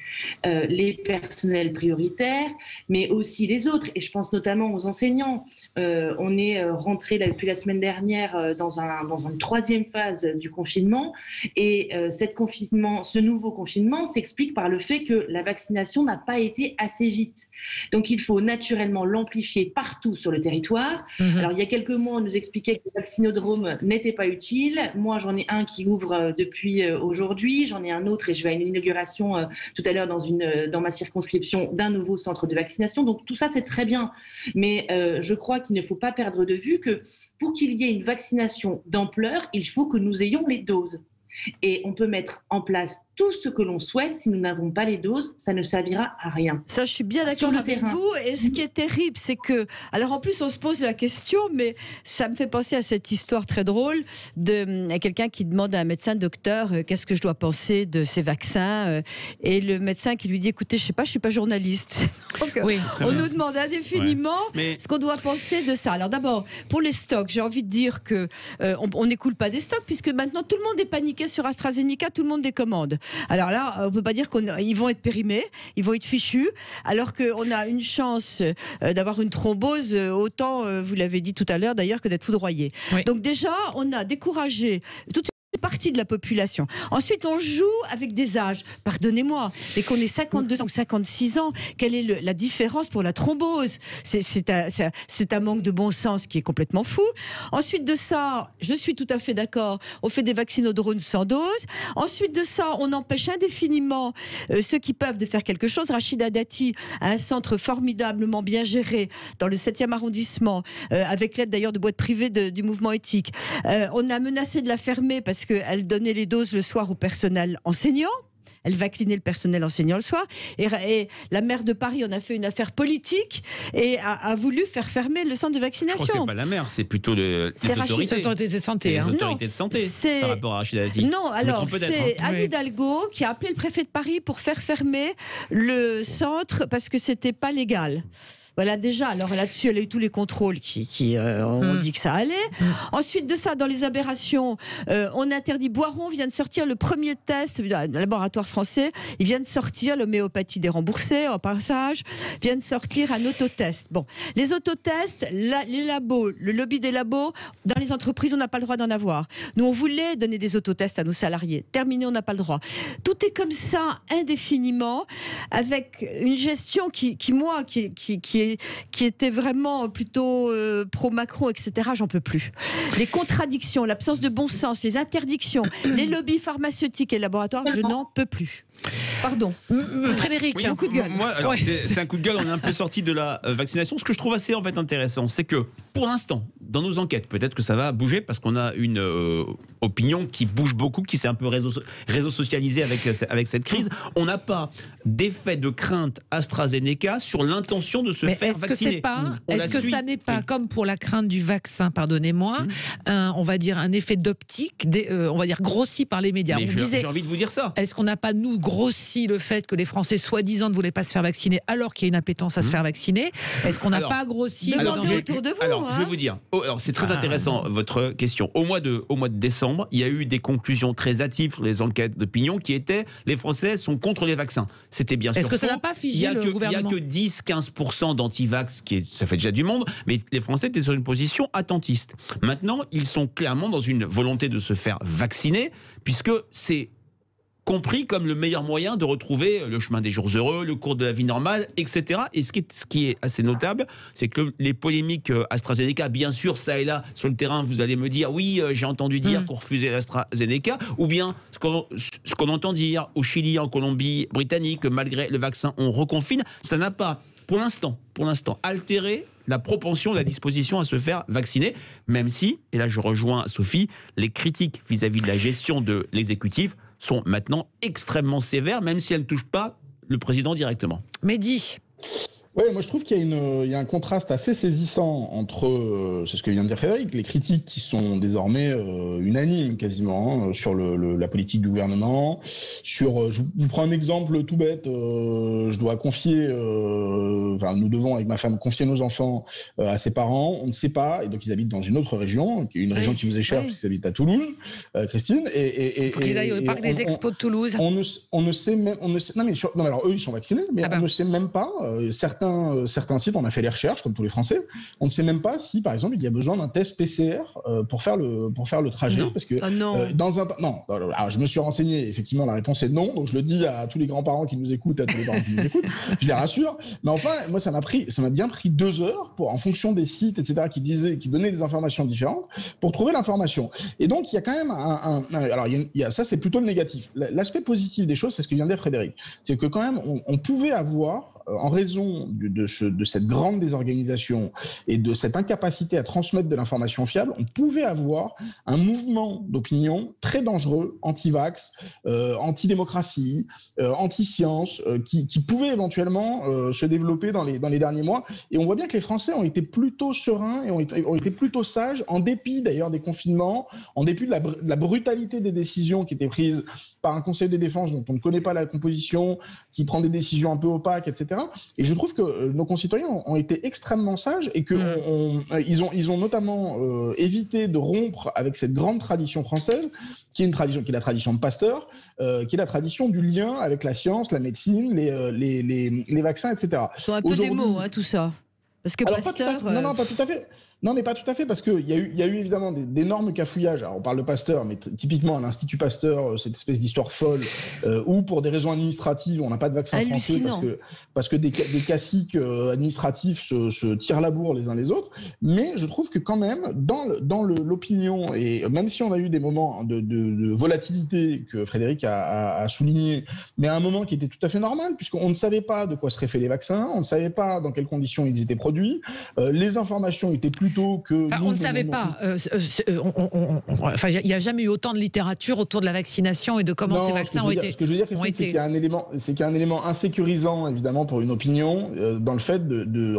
Les personnels prioritaires, mais aussi les autres. Et je pense notamment aux enseignants. On est rentré depuis la semaine dernière dans une troisième phase du confinement. Et ce nouveau confinement s'explique par le fait que la vaccination n'a pas été assez vite. Donc il faut naturellement l'amplifier partout sur le territoire. Alors il y a quelques mois, on nous expliquait que le vaccinodrome n'était pas utile. Moi, j'en ai un qui ouvre depuis aujourd'hui. J'en ai un autre et je vais à une inauguration tout à l'heure dans ma circonscription d'un nouveau centre de vaccination. Donc tout ça, c'est très bien. Mais je crois qu'il ne faut pas perdre de vue que pour qu'il y ait une vaccination d'ampleur, il faut que nous ayons les doses. Et on peut mettre en place tout ce que l'on souhaite. Si nous n'avons pas les doses, ça ne servira à rien. Ça, je suis bien d'accord avec vous. Et ce qui est terrible, c'est que... Alors, en plus, on se pose la question, mais ça me fait penser à cette histoire très drôle à quelqu'un qui demande à un médecin, docteur, qu'est-ce que je dois penser de ces vaccins? Et le médecin qui lui dit, écoutez, je sais pas, je suis pas journaliste. Donc, oui, on nous demande indéfiniment ce qu'on doit penser de ça. Alors d'abord, pour les stocks, j'ai envie de dire que on n'écoule pas des stocks, puisque maintenant, tout le monde est paniqué sur AstraZeneca, tout le monde décommande. Alors là, on ne peut pas dire qu'ils vont être périmés, ils vont être fichus, alors qu'on a une chance d'avoir une thrombose, autant, vous l'avez dit tout à l'heure d'ailleurs, que d'être foudroyé. Oui. Donc déjà, on a découragé toute une partie de la population. Ensuite, on joue avec des âges. Pardonnez-moi, dès qu'on est 52 ans ou 56 ans, quelle est la différence pour la thrombose? C'est un manque de bon sens qui est complètement fou. Ensuite de ça, je suis tout à fait d'accord, on fait des vaccinodromes sans dose. Ensuite de ça, on empêche indéfiniment ceux qui peuvent de faire quelque chose. Rachida Dati a un centre formidablement bien géré dans le 7e arrondissement, avec l'aide d'ailleurs de boîtes privées du mouvement éthique. On a menacé de la fermer parce qu'elle donnait les doses le soir au personnel enseignant. Elle vaccinait le personnel enseignant le soir. Et la maire de Paris en a fait une affaire politique et a voulu faire fermer le centre de vaccination. Je crois que c'est pas la maire, c'est plutôt les autorités de santé. Les autorités de santé par rapport à Rachida Dati. Non, alors c'est Anne Hidalgo qui a appelé le préfet de Paris pour faire fermer le centre parce que c'était pas légal. Voilà, déjà, alors là-dessus, elle a eu tous les contrôles qui ont dit que ça allait. Ensuite de ça, dans les aberrations, on interdit. Boiron vient de sortir le premier test, le laboratoire français, il vient de sortir l'homéopathie déremboursée, en passage, vient de sortir un autotest. Bon, les autotests, les labos, le lobby des labos, dans les entreprises, on n'a pas le droit d'en avoir. Nous, on voulait donner des autotests à nos salariés. Terminé, on n'a pas le droit. Tout est comme ça, indéfiniment, avec une gestion qui était vraiment plutôt pro-Macron, etc. J'en peux plus. Les contradictions, l'absence de bon sens, les interdictions, les lobbies pharmaceutiques et laboratoires, je n'en peux plus. Pardon. Frédéric, oui, un coup de gueule. Moi, alors, c'est un coup de gueule, on est un peu sorti de la vaccination. Ce que je trouve assez en fait intéressant, c'est que pour l'instant, dans nos enquêtes, peut-être que ça va bouger parce qu'on a une opinion qui bouge beaucoup, qui s'est un peu réseau socialisée avec cette crise. On n'a pas d'effet de crainte AstraZeneca sur l'intention de se faire vacciner. Est-ce que ça n'est pas comme pour la crainte du vaccin, pardonnez-moi, on va dire un effet d'optique, on va dire grossi par les médias. J'ai envie de vous dire ça. Est-ce qu'on n'a pas, nous, grossi le fait que les Français, soi-disant, ne voulaient pas se faire vacciner alors qu'il y a une appétence à se faire vacciner? Est-ce qu'on n'a pas grossi? Demandez autour de vous. Alors, je vais vous dire. Alors, c'est très intéressant, votre question. Au mois de décembre, il y a eu des conclusions très hâtives sur les enquêtes d'opinion qui étaient les Français sont contre les vaccins. C'était bien sûr. Est-ce que ça n'a pas figé le gouvernement? Il n'y a que 10-15% d'anti-vax, ça fait déjà du monde, mais les Français étaient sur une position attentiste. Maintenant, ils sont clairement dans une volonté de se faire vacciner, puisque c'est compris comme le meilleur moyen de retrouver le chemin des jours heureux, le cours de la vie normale, etc. Et ce qui est assez notable, c'est que les polémiques AstraZeneca, bien sûr, ça et là, sur le terrain, vous allez me dire, oui, j'ai entendu dire qu'on refusait l'AstraZeneca, ou bien ce qu'on entend dire au Chili, en Colombie-Britannique, que malgré le vaccin, on reconfine, ça n'a pas, pour l'instant, altéré la propension, la disposition à se faire vacciner, même si, et là je rejoins Sophie, les critiques vis-à-vis de la gestion de l'exécutif sont maintenant extrêmement sévères, même si elles ne touchent pas le président directement. Mehdi. Oui, moi je trouve qu'il y a un contraste assez saisissant entre, c'est ce que vient de dire Frédéric, les critiques qui sont désormais unanimes quasiment sur la politique du gouvernement. Je vous prends un exemple tout bête, je dois confier, nous devons avec ma femme confier nos enfants à ses parents, on ne sait pas, et donc ils habitent dans une autre région, une région qui vous est chère puisqu'ils habitent à Toulouse, Christine. Il faut qu'ils aillent au parc des expos de Toulouse. On ne sait même, non mais alors eux ils sont vaccinés, mais on ne sait même pas, certains sites, on a fait les recherches, comme tous les Français, on ne sait même pas si, par exemple, il y a besoin d'un test PCR pour faire le trajet. Non. Parce que non. Alors, je me suis renseigné, effectivement, la réponse est non, donc je le dis à tous les grands-parents qui nous écoutent, à tous les parents qui nous écoutent, je les rassure. Mais enfin, moi, ça m'a bien pris 2 heures, en fonction des sites, etc., qui donnaient des informations différentes, pour trouver l'information. Et donc, il y a quand même alors, ça, c'est plutôt le négatif. L'aspect positif des choses, c'est ce que vient de dire Frédéric. C'est que quand même, on pouvait avoir, en raison de cette grande désorganisation et de cette incapacité à transmettre de l'information fiable, on pouvait avoir un mouvement d'opinion très dangereux, anti-vax, anti-démocratie, anti-science, qui pouvait éventuellement se développer dans les derniers mois. Et on voit bien que les Français ont été plutôt sereins et ont été plutôt sages, en dépit d'ailleurs des confinements, en dépit de la brutalité des décisions qui étaient prises par un Conseil de défense dont on ne connaît pas la composition, qui prend des décisions un peu opaques, etc. Et je trouve que nos concitoyens ont été extrêmement sages et qu'ils ont notamment évité de rompre avec cette grande tradition française, qui est la tradition de Pasteur, qui est la tradition du lien avec la science, la médecine, les vaccins, etc. Ce sont un peu des mots, tout ça. Parce que Pasteur... Non, pas tout à fait. Non, mais pas tout à fait, parce qu'il y a eu évidemment d'énormes cafouillages. Alors, on parle de Pasteur, mais typiquement à l'Institut Pasteur, cette espèce d'histoire folle, où pour des raisons administratives, on n'a pas de vaccin français parce que des caciques administratifs se tirent la bourre les uns les autres. Mais je trouve que quand même, dans l'opinion, et même si on a eu des moments de volatilité que Frédéric a souligné, mais à un moment qui était tout à fait normal, puisqu'on ne savait pas de quoi seraient faits les vaccins, on ne savait pas dans quelles conditions ils étaient produits, les informations étaient plus on ne savait pas. Il n'y a jamais eu autant de littérature autour de la vaccination et de comment ces vaccins ont été. Ce que je veux dire, c'est qu'il y a un élément insécurisant, évidemment, pour une opinion, dans le fait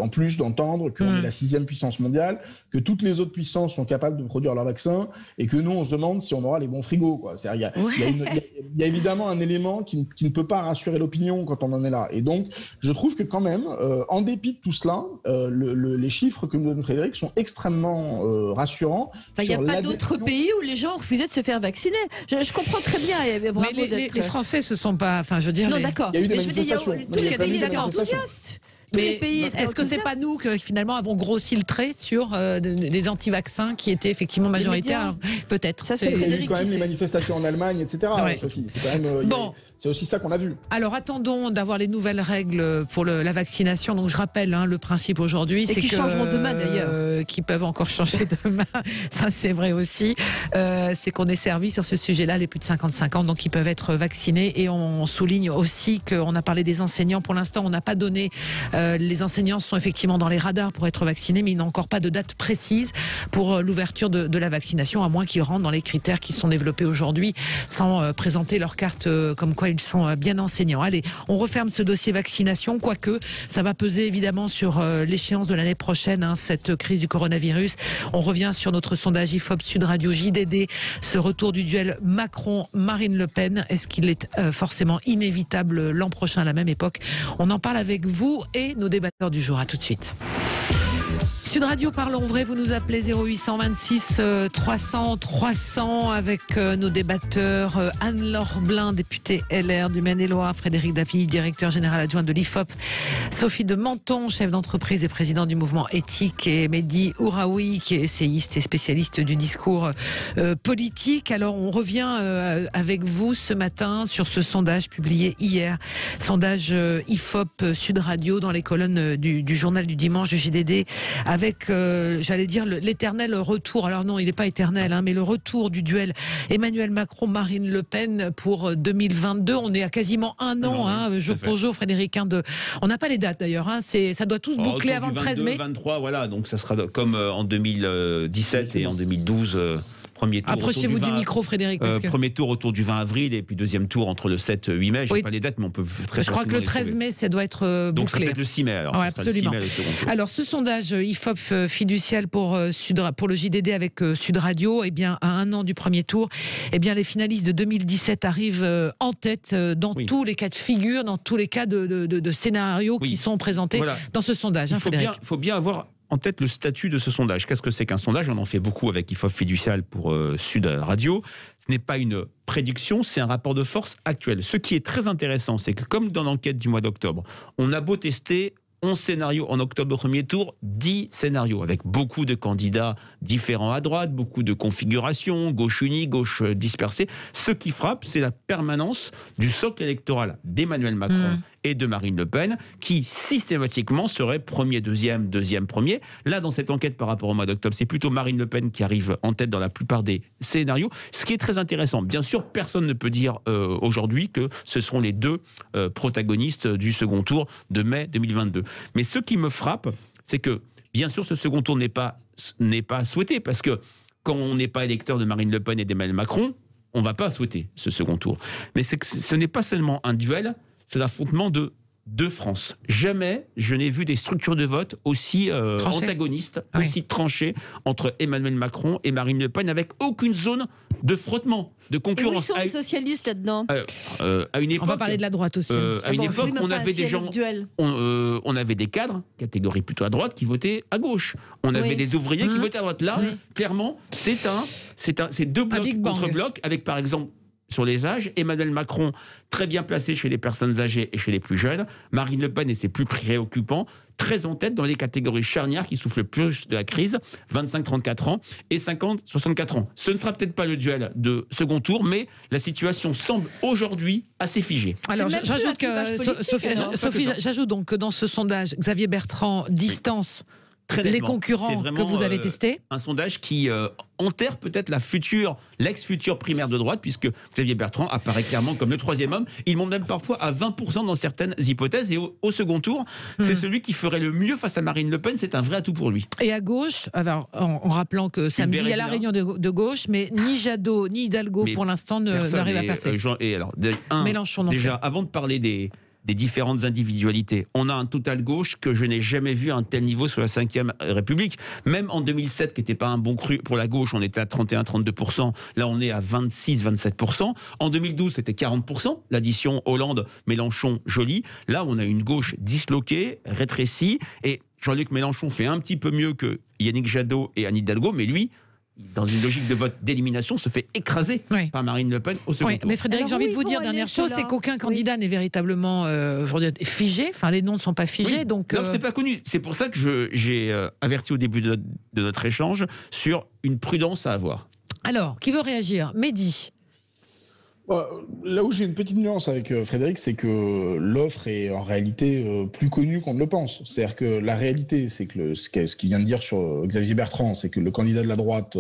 en plus d'entendre qu'on est la 6e puissance mondiale, que toutes les autres puissances sont capables de produire leurs vaccins, et que nous, on se demande si on aura les bons frigos, quoi. Il y a évidemment un élément qui ne peut pas rassurer l'opinion quand on en est là. Et donc, je trouve que quand même, en dépit de tout cela, les chiffres que nous donne Frédéric sont extrêmement rassurants. Il n'y a pas d'autres pays où les gens refusaient de se faire vacciner. Je comprends très bien. Mais les Français se sont pas... Enfin, je veux dire... Non, d'accord. Il y a eu des manifestations. Tous les pays étaient enthousiastes. Mais est-ce que c'est pas nous que finalement avons grossi le trait sur des anti-vaccins qui étaient effectivement majoritaires? Peut-être. Ça, il y a eu quand même les manifestations en Allemagne, etc. Ouais. Sophie, c'est quand même. C'est aussi ça qu'on a vu. Alors attendons d'avoir les nouvelles règles pour la vaccination. Donc je rappelle le principe aujourd'hui, c'est qui changeront demain d'ailleurs. Qui peuvent encore changer demain. Ça c'est vrai aussi. C'est qu'on est servi sur ce sujet-là les plus de 55 ans, donc ils peuvent être vaccinés. Et on souligne aussi qu'on a parlé des enseignants. Pour l'instant, on n'a pas donné. Les enseignants sont effectivement dans les radars pour être vaccinés, mais ils n'ont encore pas de date précise pour l'ouverture de la vaccination, à moins qu'ils rentrent dans les critères qui sont développés aujourd'hui, sans présenter leur carte comme quoi ils sont bien enseignants. Allez, on referme ce dossier vaccination, quoique ça va peser évidemment sur l'échéance de l'année prochaine, cette crise du coronavirus. On revient sur notre sondage IFOP Sud Radio JDD, ce retour du duel Macron-Marine Le Pen. Est-ce qu'il est forcément inévitable l'an prochain à la même époque? On en parle avec vous et nos débatteurs du jour. À tout de suite. Sud Radio, parlons vrai, vous nous appelez 0826 300 300 avec nos débatteurs Anne-Laure Blin, députée LR du Maine-et-Loire, Frédéric David, directeur général adjoint de l'IFOP, Sophie de Menton, chef d'entreprise et président du mouvement éthique, et Mehdi Ouraoui, qui est essayiste et spécialiste du discours politique. Alors on revient avec vous ce matin sur ce sondage publié hier, sondage IFOP Sud Radio dans les colonnes du journal du dimanche du JDD, avec, j'allais dire, l'éternel retour, alors non, il n'est pas éternel, mais le retour du duel Emmanuel Macron-Marine Le Pen pour 2022. On est à quasiment un an, jour pour jour, Frédéric. On n'a pas les dates d'ailleurs, ça doit tous boucler avant le 13 mai. 23, voilà, donc ça sera comme en 2017 et en 2012, premier tour. Approchez-vous du micro, Frédéric. Premier tour autour du 20 avril et puis deuxième tour entre le 7 et 8 mai. Je n'ai pas les dates, mais on peut très Je crois que le 13 mai, ça doit être bouclé. Donc ça peut être le 6 mai alors. Ouais, absolument. Le 6 mai, le second tour. Alors ce sondage IFOP fiducial pour le JDD avec Sud Radio, à un an du premier tour, les finalistes de 2017 arrivent en tête dans tous les cas de figure, dans tous les cas de scénarios qui sont présentés dans ce sondage. Il faut bien avoir en tête le statut de ce sondage. Qu'est-ce que c'est qu'un sondage? On en fait beaucoup avec IFOP fiducial pour Sud Radio. Ce n'est pas une prédiction, c'est un rapport de force actuel. Ce qui est très intéressant, c'est que comme dans l'enquête du mois d'octobre, on a beau tester 11 scénarios en octobre au premier tour, 10 scénarios, avec beaucoup de candidats différents à droite, beaucoup de configurations, gauche unie, gauche dispersée. Ce qui frappe, c'est la permanence du socle électoral d'Emmanuel Macron et de Marine Le Pen, qui systématiquement serait premier, deuxième, premier. Là, dans cette enquête par rapport au mois d'octobre, c'est plutôt Marine Le Pen qui arrive en tête dans la plupart des scénarios. Ce qui est très intéressant, bien sûr, personne ne peut dire aujourd'hui que ce seront les deux protagonistes du second tour de mai 2022. Mais ce qui me frappe, c'est que, bien sûr, ce second tour n'est pas souhaité, parce que quand on n'est pas électeur de Marine Le Pen et d'Emmanuel Macron, on ne va pas souhaiter ce second tour. Mais c'est que ce n'est pas seulement un duel, c'est l'affrontement de deux France. Jamais je n'ai vu des structures de vote aussi antagonistes, aussi tranchées entre Emmanuel Macron et Marine Le Pen, avec aucune zone de frottement, de concurrence. Et où sont les socialistes là-dedans? À une époque, on va parler de la droite aussi. À une époque, on avait des gens, on avait des cadres, catégorie plutôt à droite, qui votaient à gauche. On avait des ouvriers qui votaient à droite. Là, clairement, c'est deux blocs contre blocs, avec par exemple, sur les âges, Emmanuel Macron très bien placé chez les personnes âgées et chez les plus jeunes, Marine Le Pen et ses plus préoccupants, très en tête dans les catégories charnières qui soufflent le plus de la crise, 25-34 ans et 50-64 ans. Ce ne sera peut-être pas le duel de second tour, mais la situation semble aujourd'hui assez figée. Alors j'ajoute j'ajoute donc que dans ce sondage, Xavier Bertrand distance les concurrents que vous avez testés. Un sondage qui enterre peut-être l'ex-future primaire de droite, puisque Xavier Bertrand apparaît clairement comme le troisième homme. Il monte même parfois à 20% dans certaines hypothèses. Et au second tour, c'est celui qui ferait le mieux face à Marine Le Pen. C'est un vrai atout pour lui. Et à gauche, alors, en rappelant que samedi, il y a la réunion de gauche, mais ni Jadot ni Hidalgo, pour l'instant, n'arrivent à percer. Mélenchon, déjà, avant de parler des différentes individualités. On a un total gauche que je n'ai jamais vu à un tel niveau sur la 5e République. Même en 2007, qui n'était pas un bon cru pour la gauche, on était à 31-32%. Là, on est à 26-27%. En 2012, c'était 40%. L'addition Hollande-Mélenchon-Joly. Là, on a une gauche disloquée, rétrécie. Et Jean-Luc Mélenchon fait un petit peu mieux que Yannick Jadot et Anne Hidalgo, mais lui, dans une logique de vote d'élimination, se fait écraser par Marine Le Pen au second tour. Mais Frédéric, j'ai envie de vous dire, dernière chose, c'est qu'aucun candidat n'est véritablement aujourd'hui figé. Enfin, les noms ne sont pas figés. Donc, l'offre n'est pas connue. C'est pour ça que j'ai averti au début de notre échange sur une prudence à avoir. Alors, qui veut réagir? Mehdi. Là où j'ai une petite nuance avec Frédéric, c'est que l'offre est en réalité plus connue qu'on ne le pense. C'est-à-dire que la réalité, c'est que ce qu'il vient de dire sur Xavier Bertrand, c'est que le candidat de la droite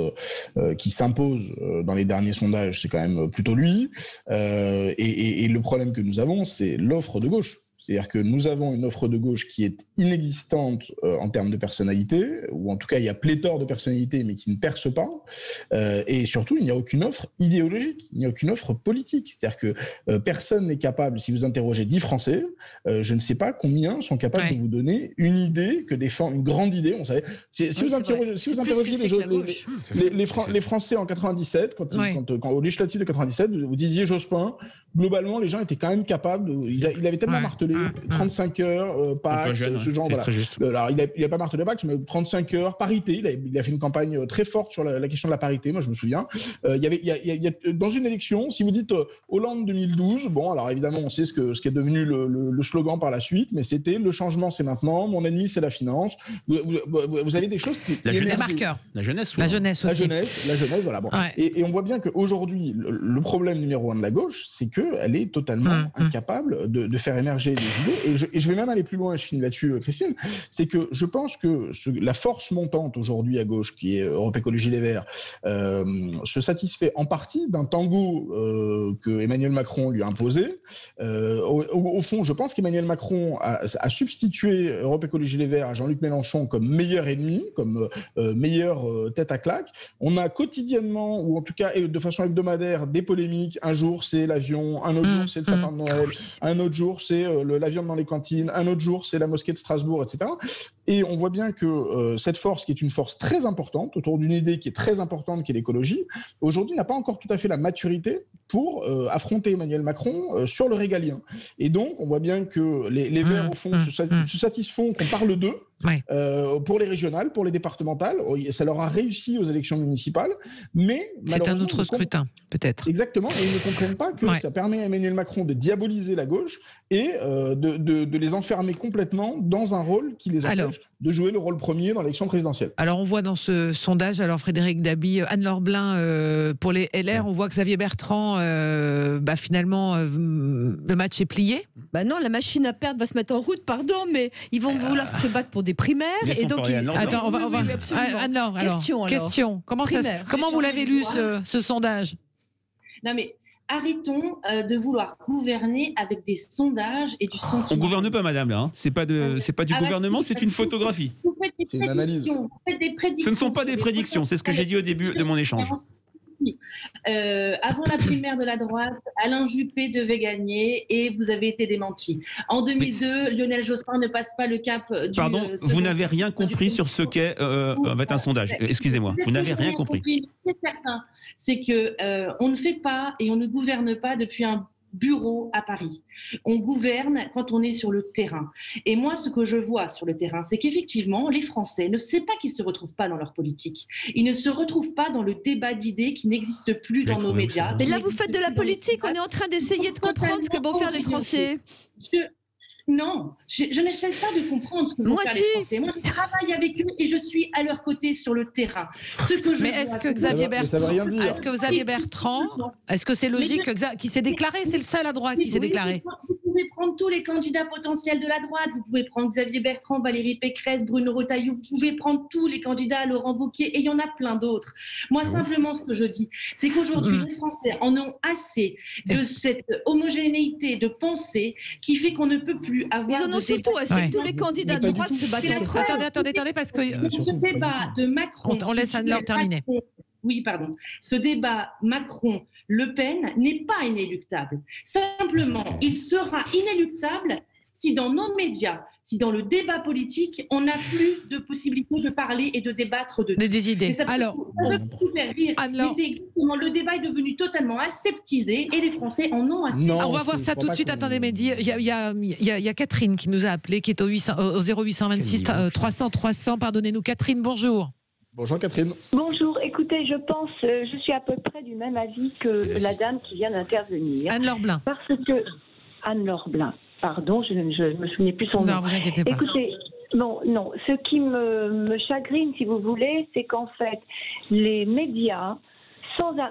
qui s'impose dans les derniers sondages, c'est quand même plutôt lui. Et le problème que nous avons, c'est l'offre de gauche. C'est-à-dire que nous avons une offre de gauche qui est inexistante en termes de personnalité, ou en tout cas il y a pléthore de personnalités mais qui ne perce pas, et surtout il n'y a aucune offre idéologique, il n'y a aucune offre politique. C'est-à-dire que personne n'est capable, si vous interrogez 10 Français, je ne sais pas combien sont capables de vous donner une idée, une grande idée. On savait, si vous interrogez les Français en 97, quand au législatif de 97, vous disiez Jospin, globalement les gens étaient quand même capables, il avait tellement martelé martelé 35 heures, Pax, ce genre. Voilà. Alors, il a pas martelé Pax, mais 35 heures, parité. Il a fait une campagne très forte sur la question de la parité. Moi, je me souviens. Il y a dans une élection, si vous dites Hollande 2012, bon, alors évidemment, on sait ce qui est devenu le slogan par la suite, mais c'était le changement, c'est maintenant. Mon ennemi, c'est la finance. Vous avez des choses qui la jeunesse, marqueurs. La jeunesse aussi. La jeunesse, voilà. Bon. Ouais. Et on voit bien qu'aujourd'hui, le problème numéro 1 de la gauche, c'est qu'elle est totalement incapable de faire émerger des idées. Et je vais même aller plus loin, je finis là-dessus, Christine, c'est que je pense que la force montante aujourd'hui à gauche, qui est Europe Écologie Les Verts, se satisfait en partie d'un tango que Emmanuel Macron lui a imposé. Au fond, je pense qu'Emmanuel Macron a substitué Europe Écologie Les Verts à Jean-Luc Mélenchon comme meilleur ennemi, comme meilleure tête à claque. On a quotidiennement, ou en tout cas de façon hebdomadaire, des polémiques. Un jour, c'est l'avion, un autre jour, c'est le sapin de Noël, un autre jour, c'est la viande dans les cantines, un autre jour, c'est la mosquée de Strasbourg, etc. Et on voit bien que cette force, qui est une force très importante, autour d'une idée qui est très importante, qui est l'écologie, aujourd'hui n'a pas encore tout à fait la maturité pour affronter Emmanuel Macron sur le régalien. Et donc, on voit bien que les Verts, au fond, se satisfont qu'on parle d'eux. Ouais. Pour les régionales, pour les départementales, ça leur a réussi aux élections municipales, mais c'est un autre scrutin, peut-être. Exactement, et ils ne comprennent pas que ça permet à Emmanuel Macron de diaboliser la gauche et de les enfermer complètement dans un rôle qui les empêche de jouer le rôle premier dans l'élection présidentielle. Alors on voit dans ce sondage, Frédéric Dabi, Anne-Laure Blin pour les LR, on voit que Xavier Bertrand, finalement, le match est plié. Non, la machine à perdre va se mettre en route, pardon, mais ils vont vouloir se battre pour des primaires. Et donc, attends, on va. Anne-Laure, question. Comment vous l'avez lu ce sondage? Non mais arrêtons de vouloir gouverner avec des sondages et du sentiment. On gouverne pas, madame, là. C'est pas du gouvernement, c'est une photographie. Vous faites des prédictions. Vous faites des prédictions. Ce ne sont pas des prédictions, c'est ce que j'ai dit au début de mon échange. Avant la primaire de la droite, Alain Juppé devait gagner et vous avez été démenti. En 2002, Lionel Jospin ne passe pas le cap du... Pardon, vous n'avez rien compris sur ce qu'est un sondage. Excusez-moi, vous n'avez rien compris. C'est certain, c'est qu'on ne fait pas et on ne gouverne pas depuis un bureau à Paris. On gouverne quand on est sur le terrain. Et moi, ce que je vois sur le terrain, c'est qu'effectivement, les Français ne savent pas qu'ils ne se retrouvent pas dans leur politique. Ils ne se retrouvent pas dans le débat d'idées qui n'existe plus dans nos médias. Mais là, vous faites de la politique. On est en train d'essayer de comprendre ce que vont faire les Français. Non, je n'essaie pas de comprendre ce que vont faire les Français. Moi, je travaille avec eux et je suis à leur côté sur le terrain. Est-ce que Xavier Bertrand, est-ce que c'est logique qu'il s'est déclaré? C'est le seul à droite qui s'est déclaré. Vous pouvez prendre tous les candidats potentiels de la droite. Vous pouvez prendre Xavier Bertrand, Valérie Pécresse, Bruno Retailleau. Vous pouvez prendre tous les candidats, Laurent Wauquiez, et il y en a plein d'autres. Moi, simplement, ce que je dis, c'est qu'aujourd'hui, les Français en ont assez de cette homogénéité de pensée qui fait qu'on ne peut plus avoir... Ils en ont surtout assez. Tous les candidats de droite se battent entre eux. Attendez, parce que... Ce débat de Macron... On laisse Anne-Laure terminer. Oui, pardon. Ce débat Macron-Le Pen n'est pas inéluctable. Simplement, il sera inéluctable si dans nos médias, si dans le débat politique, on n'a plus de possibilité de parler et de débattre des idées. Alors, ça peut faire rire, mais c'est exactement, le débat est devenu totalement aseptisé et les Français en ont assez. On va voir ça tout de suite. Attendez, Mehdi, il y a Catherine qui nous a appelé, qui est au 0826 300 300. Pardonnez-nous, Catherine, bonjour. Bonjour Catherine. Bonjour, écoutez, je suis à peu près du même avis que la dame qui vient d'intervenir. Anne-Laure Blin. Parce que Anne-Laure Blin, pardon, je ne me souvenais plus son nom. Non, vous inquiétez pas. Écoutez, non, ce qui me chagrine, si vous voulez, c'est qu'en fait, les médias,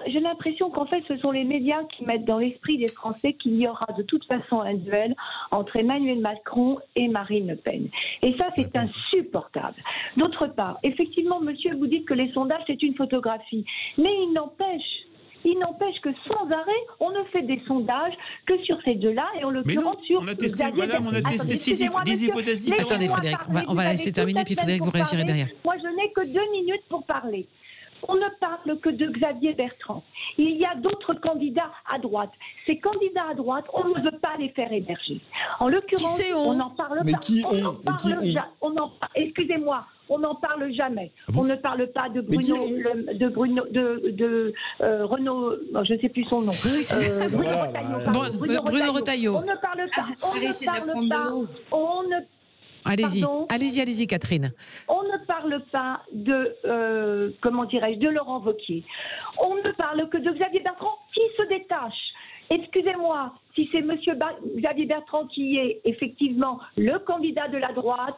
j'ai l'impression qu'en fait, ce sont les médias qui mettent dans l'esprit des Français qu'il y aura de toute façon un duel entre Emmanuel Macron et Marine Le Pen. Et ça, c'est insupportable. D'autre part, effectivement, monsieur, vous dites que les sondages, c'est une photographie. Mais il n'empêche que sans arrêt, on ne fait des sondages que sur ces deux-là, et on le prend sur... On a testé 10 hypothèses différentes. Attendez, Frédéric, on va laisser terminer, puis Frédéric, vous réagirez derrière. Moi, je n'ai que 2 minutes pour parler. on ne parle que de Xavier Bertrand. Il y a d'autres candidats à droite. Ces candidats à droite, on ne veut pas les faire émerger. En l'occurrence, on n'en parle pas. Excusez-moi, on n'en parle jamais. On ne parle pas de Bruno, Renaud, je ne sais plus son nom. Bruno Retailleau. On ne parle pas. Allez-y, Catherine. On ne parle pas de, de Laurent Wauquiez. On ne parle que de Xavier Bertrand qui se détache. Excusez-moi, si c'est monsieur Xavier Bertrand qui est effectivement le candidat de la droite,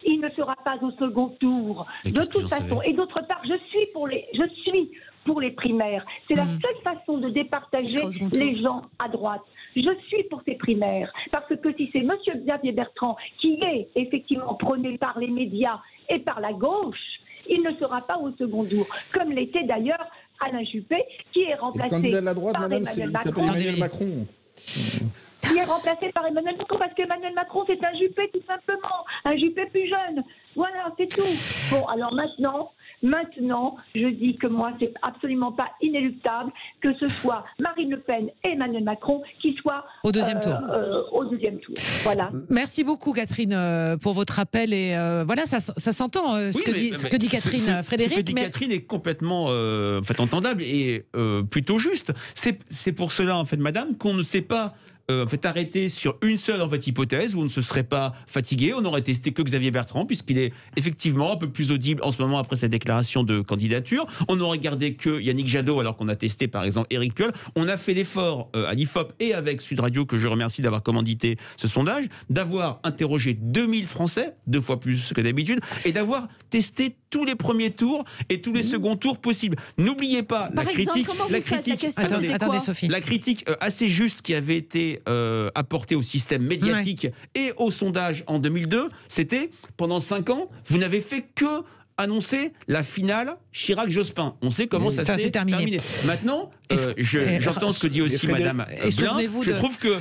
il ne sera pas au second tour. De toute façon. Et d'autre part, je suis pour les primaires. C'est la seule façon de départager les gens à droite. Je suis pour ces primaires. Parce que si c'est monsieur Xavier Bertrand qui est effectivement prôné par les médias et par la gauche, il ne sera pas au second tour. Comme l'était d'ailleurs Alain Juppé, qui est remplacé par candidat de la droite, madame, Emmanuel il s'appelle Emmanuel Macron. Qui est remplacé par Emmanuel Macron, parce qu'Emmanuel Macron, c'est un Juppé, tout simplement. Un Juppé plus jeune. Voilà, c'est tout. Bon, alors maintenant, je dis que moi, c'est absolument pas inéluctable que ce soit Marine Le Pen et Emmanuel Macron qui soient au deuxième tour. Voilà. Merci beaucoup, Catherine, pour votre appel. Et voilà, ça s'entend, ce que dit Catherine, Frédéric. Ce que dit Catherine est complètement entendable et plutôt juste. C'est pour cela, en fait, madame, qu'on ne sait pas arrêter sur une seule hypothèse où on ne se serait pas fatigué. On aurait testé que Xavier Bertrand, puisqu'il est effectivement un peu plus audible en ce moment après sa déclaration de candidature. On aurait gardé que Yannick Jadot, alors qu'on a testé par exemple Éric Piolle. On a fait l'effort à l'IFOP et avec Sud Radio, que je remercie d'avoir commandité ce sondage, d'avoir interrogé 2000 Français, 2 fois plus que d'habitude, et d'avoir testé tous les premiers tours et tous les seconds tours possibles. N'oubliez pas la critique assez juste qui avait été apportée au système médiatique et au sondage en 2002, c'était pendant 5 ans, vous n'avez fait que annoncer la finale Chirac-Jospin. On sait comment ça s'est terminé. Maintenant, j'entends ce que dit aussi Madame Blin. Je trouve que,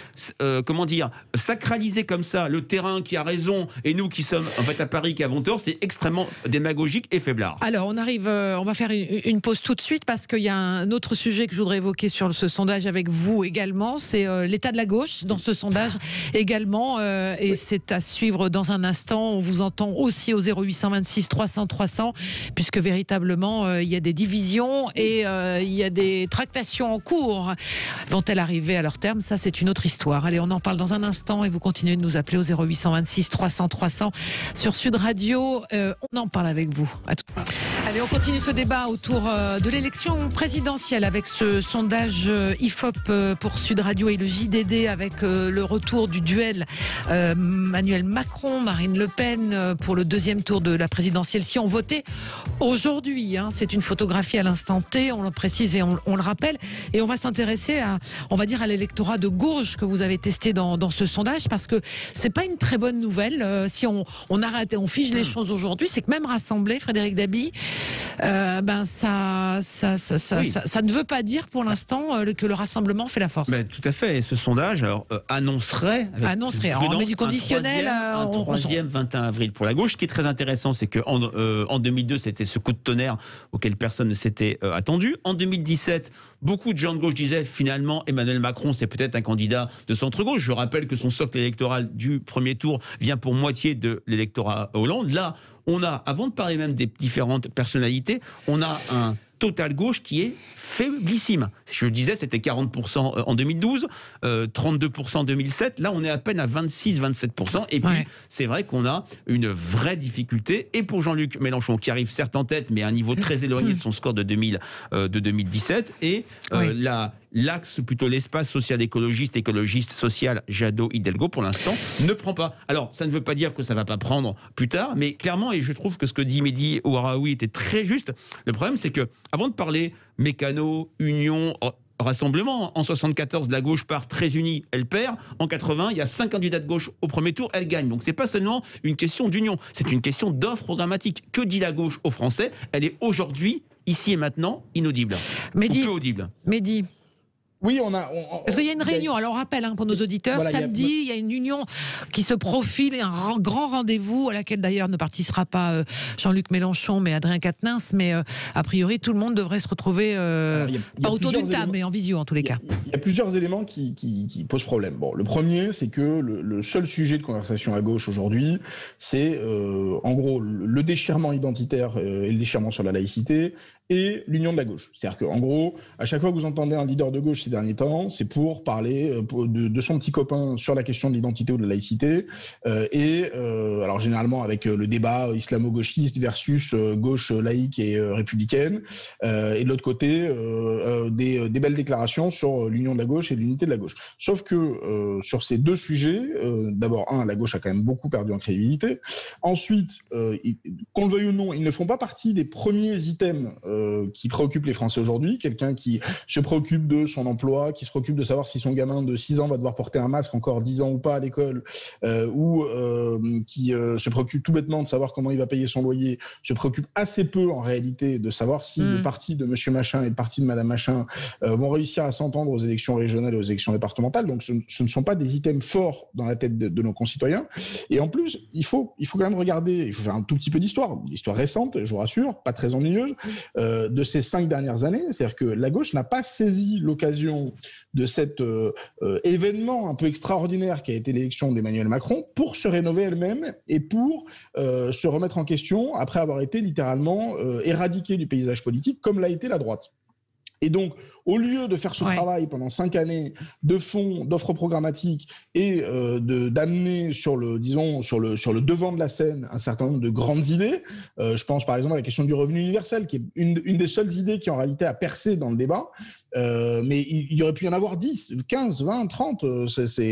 sacraliser comme ça le terrain qui a raison et nous qui sommes à Paris qui avons tort, c'est extrêmement démagogique et faiblard. Alors, on va faire une pause tout de suite parce qu'il y a un autre sujet que je voudrais évoquer sur ce sondage avec vous également, c'est l'état de la gauche dans ce sondage également, et c'est à suivre dans un instant. On vous entend aussi au 0826 300 300, puisque véritablement il y a des divisions et il y a des tractations en cours. Vont-elles arriver à leur terme? Ça, c'est une autre histoire. Allez, on en parle dans un instant et vous continuez de nous appeler au 0826 300 300 sur Sud Radio. On en parle avec vous. Allez, on continue ce débat autour de l'élection présidentielle avec ce sondage IFOP pour Sud Radio et le JDD avec le retour du duel Emmanuel Macron, Marine Le Pen pour le deuxième tour de la présidentielle. Si on votait aujourd'hui, c'est une photographie à l'instant T, on le précise et on le rappelle, et on va s'intéresser à l'électorat de gauche que vous avez testé dans ce sondage, parce que c'est pas une très bonne nouvelle. Si on arrête et on fige les choses aujourd'hui, c'est que même rassemblé, Frédéric Dabi, ça ne veut pas dire pour l'instant que le rassemblement fait la force. Tout à fait. Et ce sondage annoncerait. On met du conditionnel. Un troisième 21 avril pour la gauche. Ce qui est très intéressant, c'est qu'en 2002, c'était ce coup de tonnerre auquel personne ne s'était attendu. En 2017, beaucoup de gens de gauche disaient finalement Emmanuel Macron, c'est peut-être un candidat de centre-gauche. Je rappelle que son socle électoral du premier tour vient pour moitié de l'électorat Hollande. Là, on a, avant de parler même des différentes personnalités, on a un total gauche qui est faiblissime. Je le disais, c'était 40% en 2012, 32% en 2007. Là, on est à peine à 26-27%. Et puis, c'est vrai qu'on a une vraie difficulté. Et pour Jean-Luc Mélenchon, qui arrive certes en tête, mais à un niveau très éloigné de son score de 2017. Et l'axe, plutôt l'espace social-écologiste, écologiste-social, Jadot-Hidalgo, pour l'instant, ne prend pas. Alors, ça ne veut pas dire que ça ne va pas prendre plus tard, mais clairement, et je trouve que ce que dit Mehdi Ouaraoui était très juste, le problème, c'est que avant de parler mécano, union, rassemblement, en 74, la gauche part très unie, elle perd. En 80, il y a 5 candidats de gauche au premier tour, elle gagne. Donc c'est pas seulement une question d'union, c'est une question d'offre programmatique. Que dit la gauche aux Français? Elle est aujourd'hui, ici et maintenant, inaudible. Mehdi, ou peu audible. Mehdi, Oui, Parce qu'il y a une réunion, alors on rappelle pour nos auditeurs, voilà, samedi, il y a une union qui se profile, un grand rendez-vous à laquelle d'ailleurs ne participera pas Jean-Luc Mélenchon, mais Adrien Quatennens, mais a priori tout le monde devrait se retrouver, pas autour d'une table, mais en visio en tous les cas. Il y a plusieurs éléments qui posent problème. Bon, le premier, c'est que le seul sujet de conversation à gauche aujourd'hui, c'est en gros le déchirement identitaire et le déchirement sur la laïcité et l'union de la gauche. C'est-à-dire qu'en gros, à chaque fois que vous entendez un leader de gauche ces derniers temps, c'est pour parler de son petit copain sur la question de l'identité ou de la laïcité, alors généralement avec le débat islamo-gauchiste versus gauche laïque et républicaine, et de l'autre côté, des belles déclarations sur l'union de la gauche et l'unité de la gauche. Sauf que sur ces deux sujets, d'abord, la gauche a quand même beaucoup perdu en crédibilité. Ensuite, qu'on le veuille ou non, ils ne font pas partie des premiers items qui préoccupent les Français aujourd'hui. Quelqu'un qui se préoccupe de son emploi, qui se préoccupe de savoir si son gamin de 6 ans va devoir porter un masque encore 10 ans ou pas à l'école, ou qui se préoccupe tout bêtement de savoir comment il va payer son loyer, se préoccupe assez peu en réalité de savoir si le parti de monsieur machin et le parti de madame machin vont réussir à s'entendre aux élections régionales et aux élections départementales. Donc ce ne sont pas des items forts dans la tête de nos concitoyens. Et en plus, il faut quand même regarder, il faut faire un tout petit peu d'histoire récente, je vous rassure, pas très ennuyeuse, de ces 5 dernières années. C'est-à-dire que la gauche n'a pas saisi l'occasion de cet événement un peu extraordinaire qui a été l'élection d'Emmanuel Macron pour se rénover elle-même et pour se remettre en question après avoir été littéralement éradiquée du paysage politique comme l'a été la droite. Et donc, au lieu de faire ce travail pendant 5 années de fond, d'offres programmatiques et d'amener sur le devant de la scène un certain nombre de grandes idées, je pense par exemple à la question du revenu universel, qui est une des seules idées qui en réalité a percé dans le débat, mais il y aurait pu y en avoir 10, 15, 20, 30,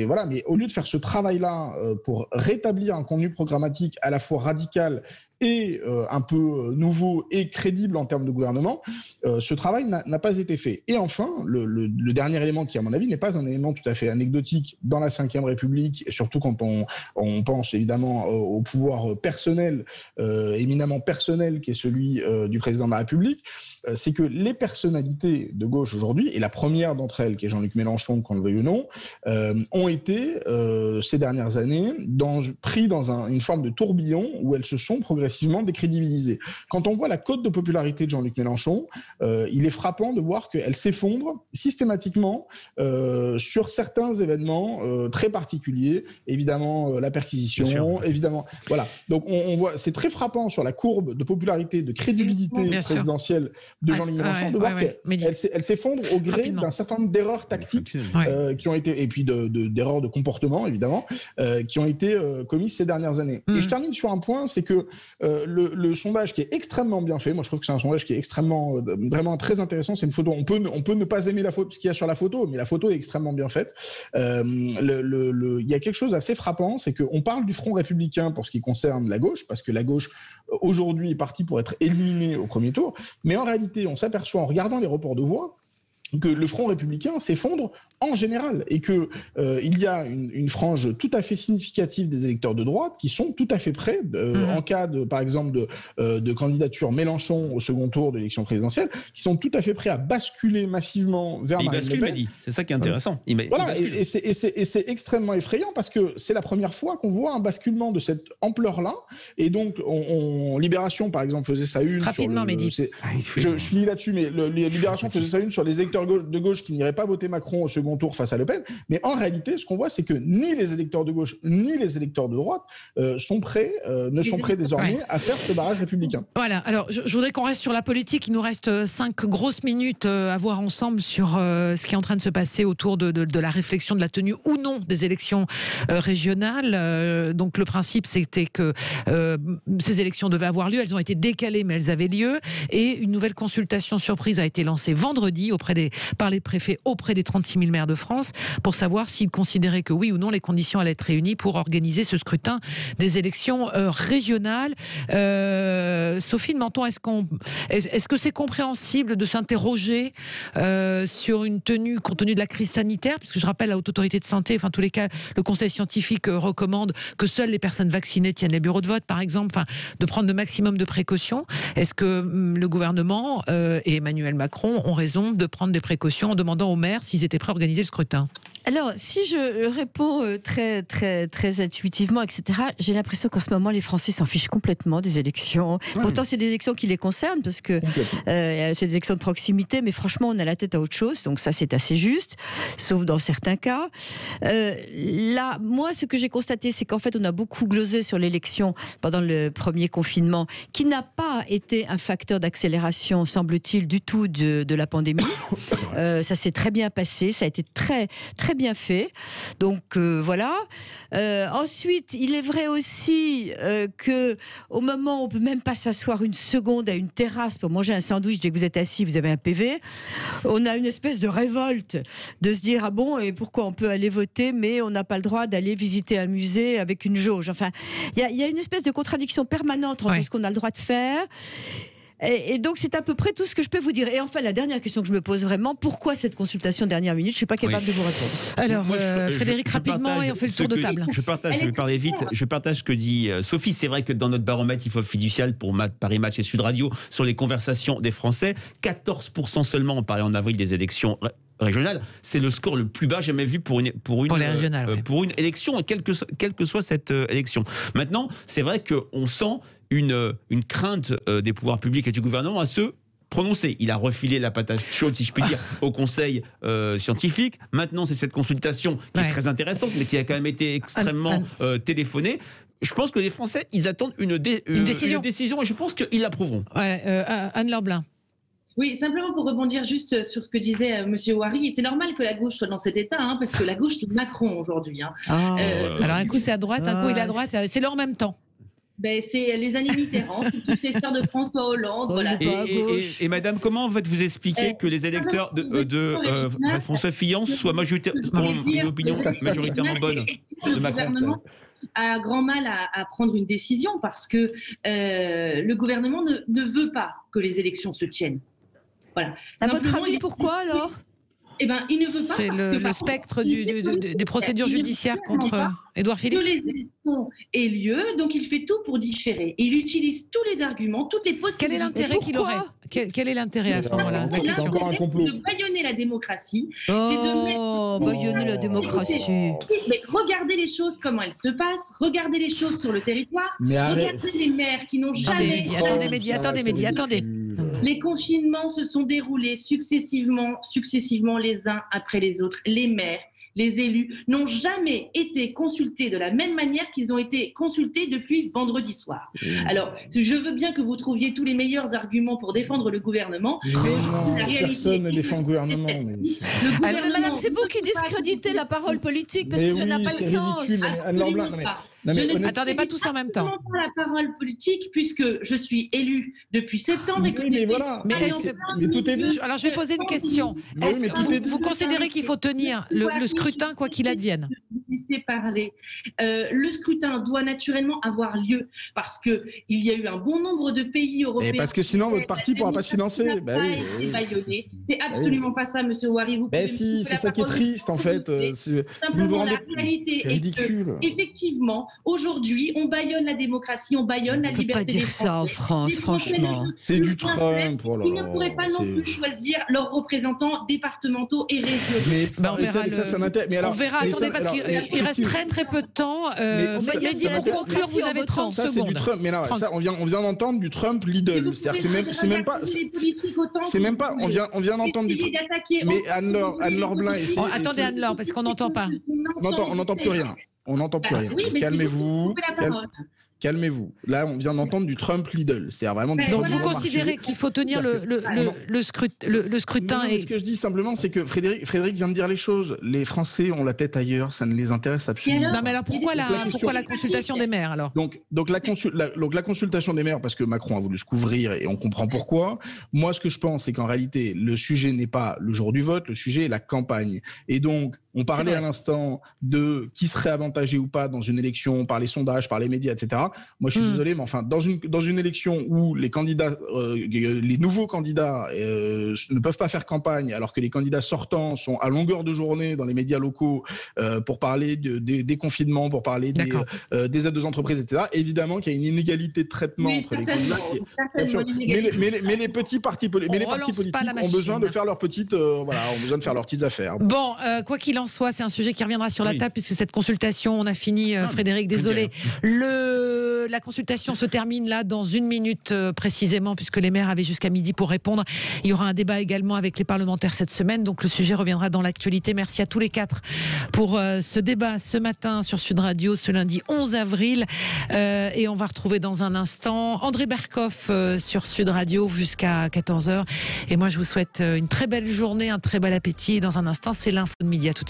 voilà. Mais au lieu de faire ce travail-là pour rétablir un contenu programmatique à la fois radical et un peu nouveau et crédible en termes de gouvernement, ce travail n'a pas été fait. Et enfin, le dernier élément qui, à mon avis, n'est pas un élément tout à fait anecdotique dans la Ve République, et surtout quand on pense évidemment au pouvoir personnel, éminemment personnel, qui est celui du président de la République, c'est que les personnalités de gauche aujourd'hui, et la première d'entre elles, qui est Jean-Luc Mélenchon, qu'on le veuille ou non, ont été, ces dernières années, pris dans une forme de tourbillon où elles se sont progressivement décrédibilisées. Quand on voit la cote de popularité de Jean-Luc Mélenchon, il est frappant de voir qu'elle s'effondre systématiquement sur certains événements très particuliers. Évidemment, la perquisition, évidemment. Voilà. Donc on voit, c'est très frappant sur la courbe de popularité, de crédibilité présidentielle de Jean-Luc Mélenchon, de voir qu'elle s'effondre au gré d'un certain nombre d'erreurs tactiques qui ont été, et puis d'erreurs de comportement, évidemment, qui ont été commises ces dernières années. Et je termine sur un point, c'est que le sondage qui est extrêmement bien fait, moi je trouve que c'est un sondage qui est extrêmement, vraiment très intéressant, c'est une photo, on peut ne pas aimer la photo, ce qu'il y a sur la photo, mais la photo est extrêmement bien faite. Il y a quelque chose d'assez frappant, c'est qu'on parle du Front républicain pour ce qui concerne la gauche, parce que la gauche aujourd'hui est partie pour être éliminée au premier tour, mais en réalité on s'aperçoit en regardant les reports de voix que le Front républicain s'effondre en général et que il y a une frange tout à fait significative des électeurs de droite qui sont tout à fait prêts, en cas par exemple de candidature Mélenchon au second tour de l'élection présidentielle, qui sont tout à fait prêts à basculer massivement vers Marine Le Pen. C'est ça qui est intéressant. Voilà, et c'est extrêmement effrayant parce que c'est la première fois qu'on voit un basculement de cette ampleur-là. Et donc, Libération, par exemple, faisait sa une rapidement, sur je finis là-dessus, mais Libération faisait sa une sur les électeurs de gauche qui n'iraient pas voter Macron au second tour face à Le Pen. Mais en réalité, ce qu'on voit, c'est que ni les électeurs de gauche ni les électeurs de droite ne sont prêts désormais à faire ce barrage républicain. Voilà. Alors, je voudrais qu'on reste sur la politique. Il nous reste 5 grosses minutes à voir ensemble sur ce qui est en train de se passer autour de la réflexion de la tenue ou non des élections régionales. Donc, le principe, c'était que ces élections devaient avoir lieu. Elles ont été décalées, mais elles avaient lieu. Et une nouvelle consultation surprise a été lancée vendredi par les préfets auprès des 36 000 maires maires de France pour savoir s'ils considéraient que oui ou non les conditions allaient être réunies pour organiser ce scrutin des élections régionales. Sophie de Menton, est-ce que c'est compréhensible de s'interroger sur une tenue, compte tenu de la crise sanitaire, puisque je rappelle la Haute Autorité de Santé, enfin, en tous les cas, le Conseil scientifique recommande que seules les personnes vaccinées tiennent les bureaux de vote, par exemple, enfin, de prendre le maximum de précautions. Est-ce que le gouvernement et Emmanuel Macron ont raison de prendre des précautions en demandant aux maires s'ils étaient prêts à organiser le scrutin? Alors, si je réponds très, très, très intuitivement, etc., j'ai l'impression qu'en ce moment, les Français s'en fichent complètement des élections. Ouais. Pourtant, c'est des élections qui les concernent, parce que c'est des élections de proximité, mais franchement, on a la tête à autre chose, donc ça, c'est assez juste, sauf dans certains cas. Là, moi, ce que j'ai constaté, c'est qu'en fait, on a beaucoup glosé sur l'élection pendant le premier confinement, qui n'a pas été un facteur d'accélération, semble-t-il, du tout de la pandémie. Ça s'est très bien passé, ça a été très, très bien fait. Donc voilà. Ensuite, il est vrai aussi que au moment où on peut même pas s'asseoir une seconde à une terrasse pour manger un sandwich, dès que vous êtes assis, vous avez un PV. On a une espèce de révolte de se dire ah bon, et pourquoi on peut aller voter mais on n'a pas le droit d'aller visiter un musée avec une jauge. Enfin, il y a une espèce de contradiction permanente entre ce qu'on a le droit de faire. Et donc, c'est à peu près tout ce que je peux vous dire. Et enfin, la dernière question que je me pose vraiment, pourquoi cette consultation dernière minute? Je ne suis pas capable de vous répondre. Alors, Frédéric, rapidement, et on fait le tour de table. Je vais parler vite. Je partage ce que dit Sophie. C'est vrai que dans notre baromètre fiducial pour Paris Match et Sud Radio, sur les conversations des Français, 14% seulement ont parlé en avril des élections régionale, c'est le score le plus bas jamais vu pour une élection, quelle que soit cette élection. Maintenant, c'est vrai qu'on sent une crainte des pouvoirs publics et du gouvernement à se prononcer. Il a refilé la patate chaude, si je puis dire, au Conseil scientifique. Maintenant, c'est cette consultation qui est très intéressante, mais qui a quand même été extrêmement téléphonée. Je pense que les Français, ils attendent une décision et je pense qu'ils l'approuveront. Anne-Laure Blin. Oui, simplement pour rebondir juste sur ce que disait M. Ouari, c'est normal que la gauche soit dans cet état, parce que la gauche, c'est Macron aujourd'hui. Alors un coup c'est à droite, un coup il est à droite, c'est là en même temps. C'est les années Mitterrand, toutes les sœurs de François Hollande. Voilà. Et madame, comment vous expliquez que les électeurs de François Fillon soient majoritairement bonnes de Macron? A grand mal à prendre une décision parce que le gouvernement ne veut pas que les élections se tiennent. Voilà. À votre avis, pourquoi alors ? Eh ben, il ne veut pas. C'est le spectre des procédures judiciaires contre Édouard Philippe. Que les élections aient lieu, donc il fait tout pour différer. Il utilise tous les arguments, toutes les possibilités. Quel est l'intérêt qu'il aurait ? Quel est l'intérêt à ce moment-là ? C'est encore un complot. De bâillonner la démocratie. Bâillonner la démocratie. Mais regardez les choses, comment elles se passent. Regardez les choses sur le territoire. Regardez les maires qui n'ont jamais... Attendez. Les confinements se sont déroulés successivement les uns après les autres. Les maires, les élus n'ont jamais été consultés de la même manière qu'ils ont été consultés depuis vendredi soir. Alors, je veux bien que vous trouviez tous les meilleurs arguments pour défendre le gouvernement. Personne ne défend le gouvernement. Alors, madame, c'est vous qui discréditez la parole politique parce que ça n'a pas de sens. Attendez, pas tous en même temps. Je ne la parole politique puisque je suis élue depuis septembre. Mais tout est dit. Alors, je vais poser une question. Vous considérez qu'il faut tenir le scrutin quoi qu'il advienne ? Laissez parler. Le scrutin doit naturellement avoir lieu parce qu'il y a eu un bon nombre de pays européens. Et parce que sinon, votre parti ne pourra pas se financer. C'est absolument pas ça, monsieur Ouari. C'est ça qui est triste, en fait. Vous vous rendez... C'est ridicule. Effectivement, aujourd'hui, on bâillonne la démocratie, on bâillonne la liberté des Français. On peut pas dire ça en France, franchement. C'est du Trump. Ils ne pourraient pas non plus choisir leurs représentants départementaux et régionaux. On verra. Attendez, parce qu'il reste très très peu de temps. Pour conclure, vous avez 30 secondes. Ça, c'est du Trump. Mais là, ça, on vient d'entendre du Trump Lidl. C'est-à-dire, c'est même pas. On vient d'entendre du Trump. Mais Anne-Laure Blin. Attendez, Anne-Laure, parce qu'on n'entend pas. On n'entend plus rien. On n'entend plus rien. Calmez-vous. calmez-vous. Là, on vient d'entendre du Trump Lidl. C'est-à-dire vraiment du Donc, vous bon considérez marché. qu'il faut tenir le scrutin Non, mais ce que je dis simplement, c'est que Frédéric vient de dire les choses. Les Français ont la tête ailleurs, ça ne les intéresse absolument. Non, mais alors pourquoi la consultation des maires alors ? Donc la consultation des maires, parce que Macron a voulu se couvrir et on comprend pourquoi. Moi, ce que je pense, c'est qu'en réalité, le sujet n'est pas le jour du vote, le sujet est la campagne. Et donc, on parlait à l'instant de qui serait avantagé ou pas dans une élection par les sondages, par les médias, etc. Moi, je suis désolé, mais enfin, dans une élection où les candidats, les nouveaux candidats ne peuvent pas faire campagne, alors que les candidats sortants sont à longueur de journée dans les médias locaux pour parler des confinements, pour parler des aides aux entreprises, etc. Évidemment qu'il y a une inégalité de traitement entre les candidats. Mais les petits partis politiques ont besoin de faire leurs petites, ont besoin de faire leurs petites affaires. Bon, quoi qu'il en soit, c'est un sujet qui reviendra sur la table puisque cette consultation, on a fini, Frédéric, désolé. La consultation se termine là dans 1 minute précisément puisque les maires avaient jusqu'à midi pour répondre. Il y aura un débat également avec les parlementaires cette semaine, donc le sujet reviendra dans l'actualité. Merci à tous les 4 pour ce débat ce matin sur Sud Radio, ce lundi 11 avril. Et on va retrouver dans un instant André Berkoff sur Sud Radio jusqu'à 14h. Et moi, je vous souhaite une très belle journée, un très bel appétit. Et dans un instant, c'est l'info de midi. À tout de suite.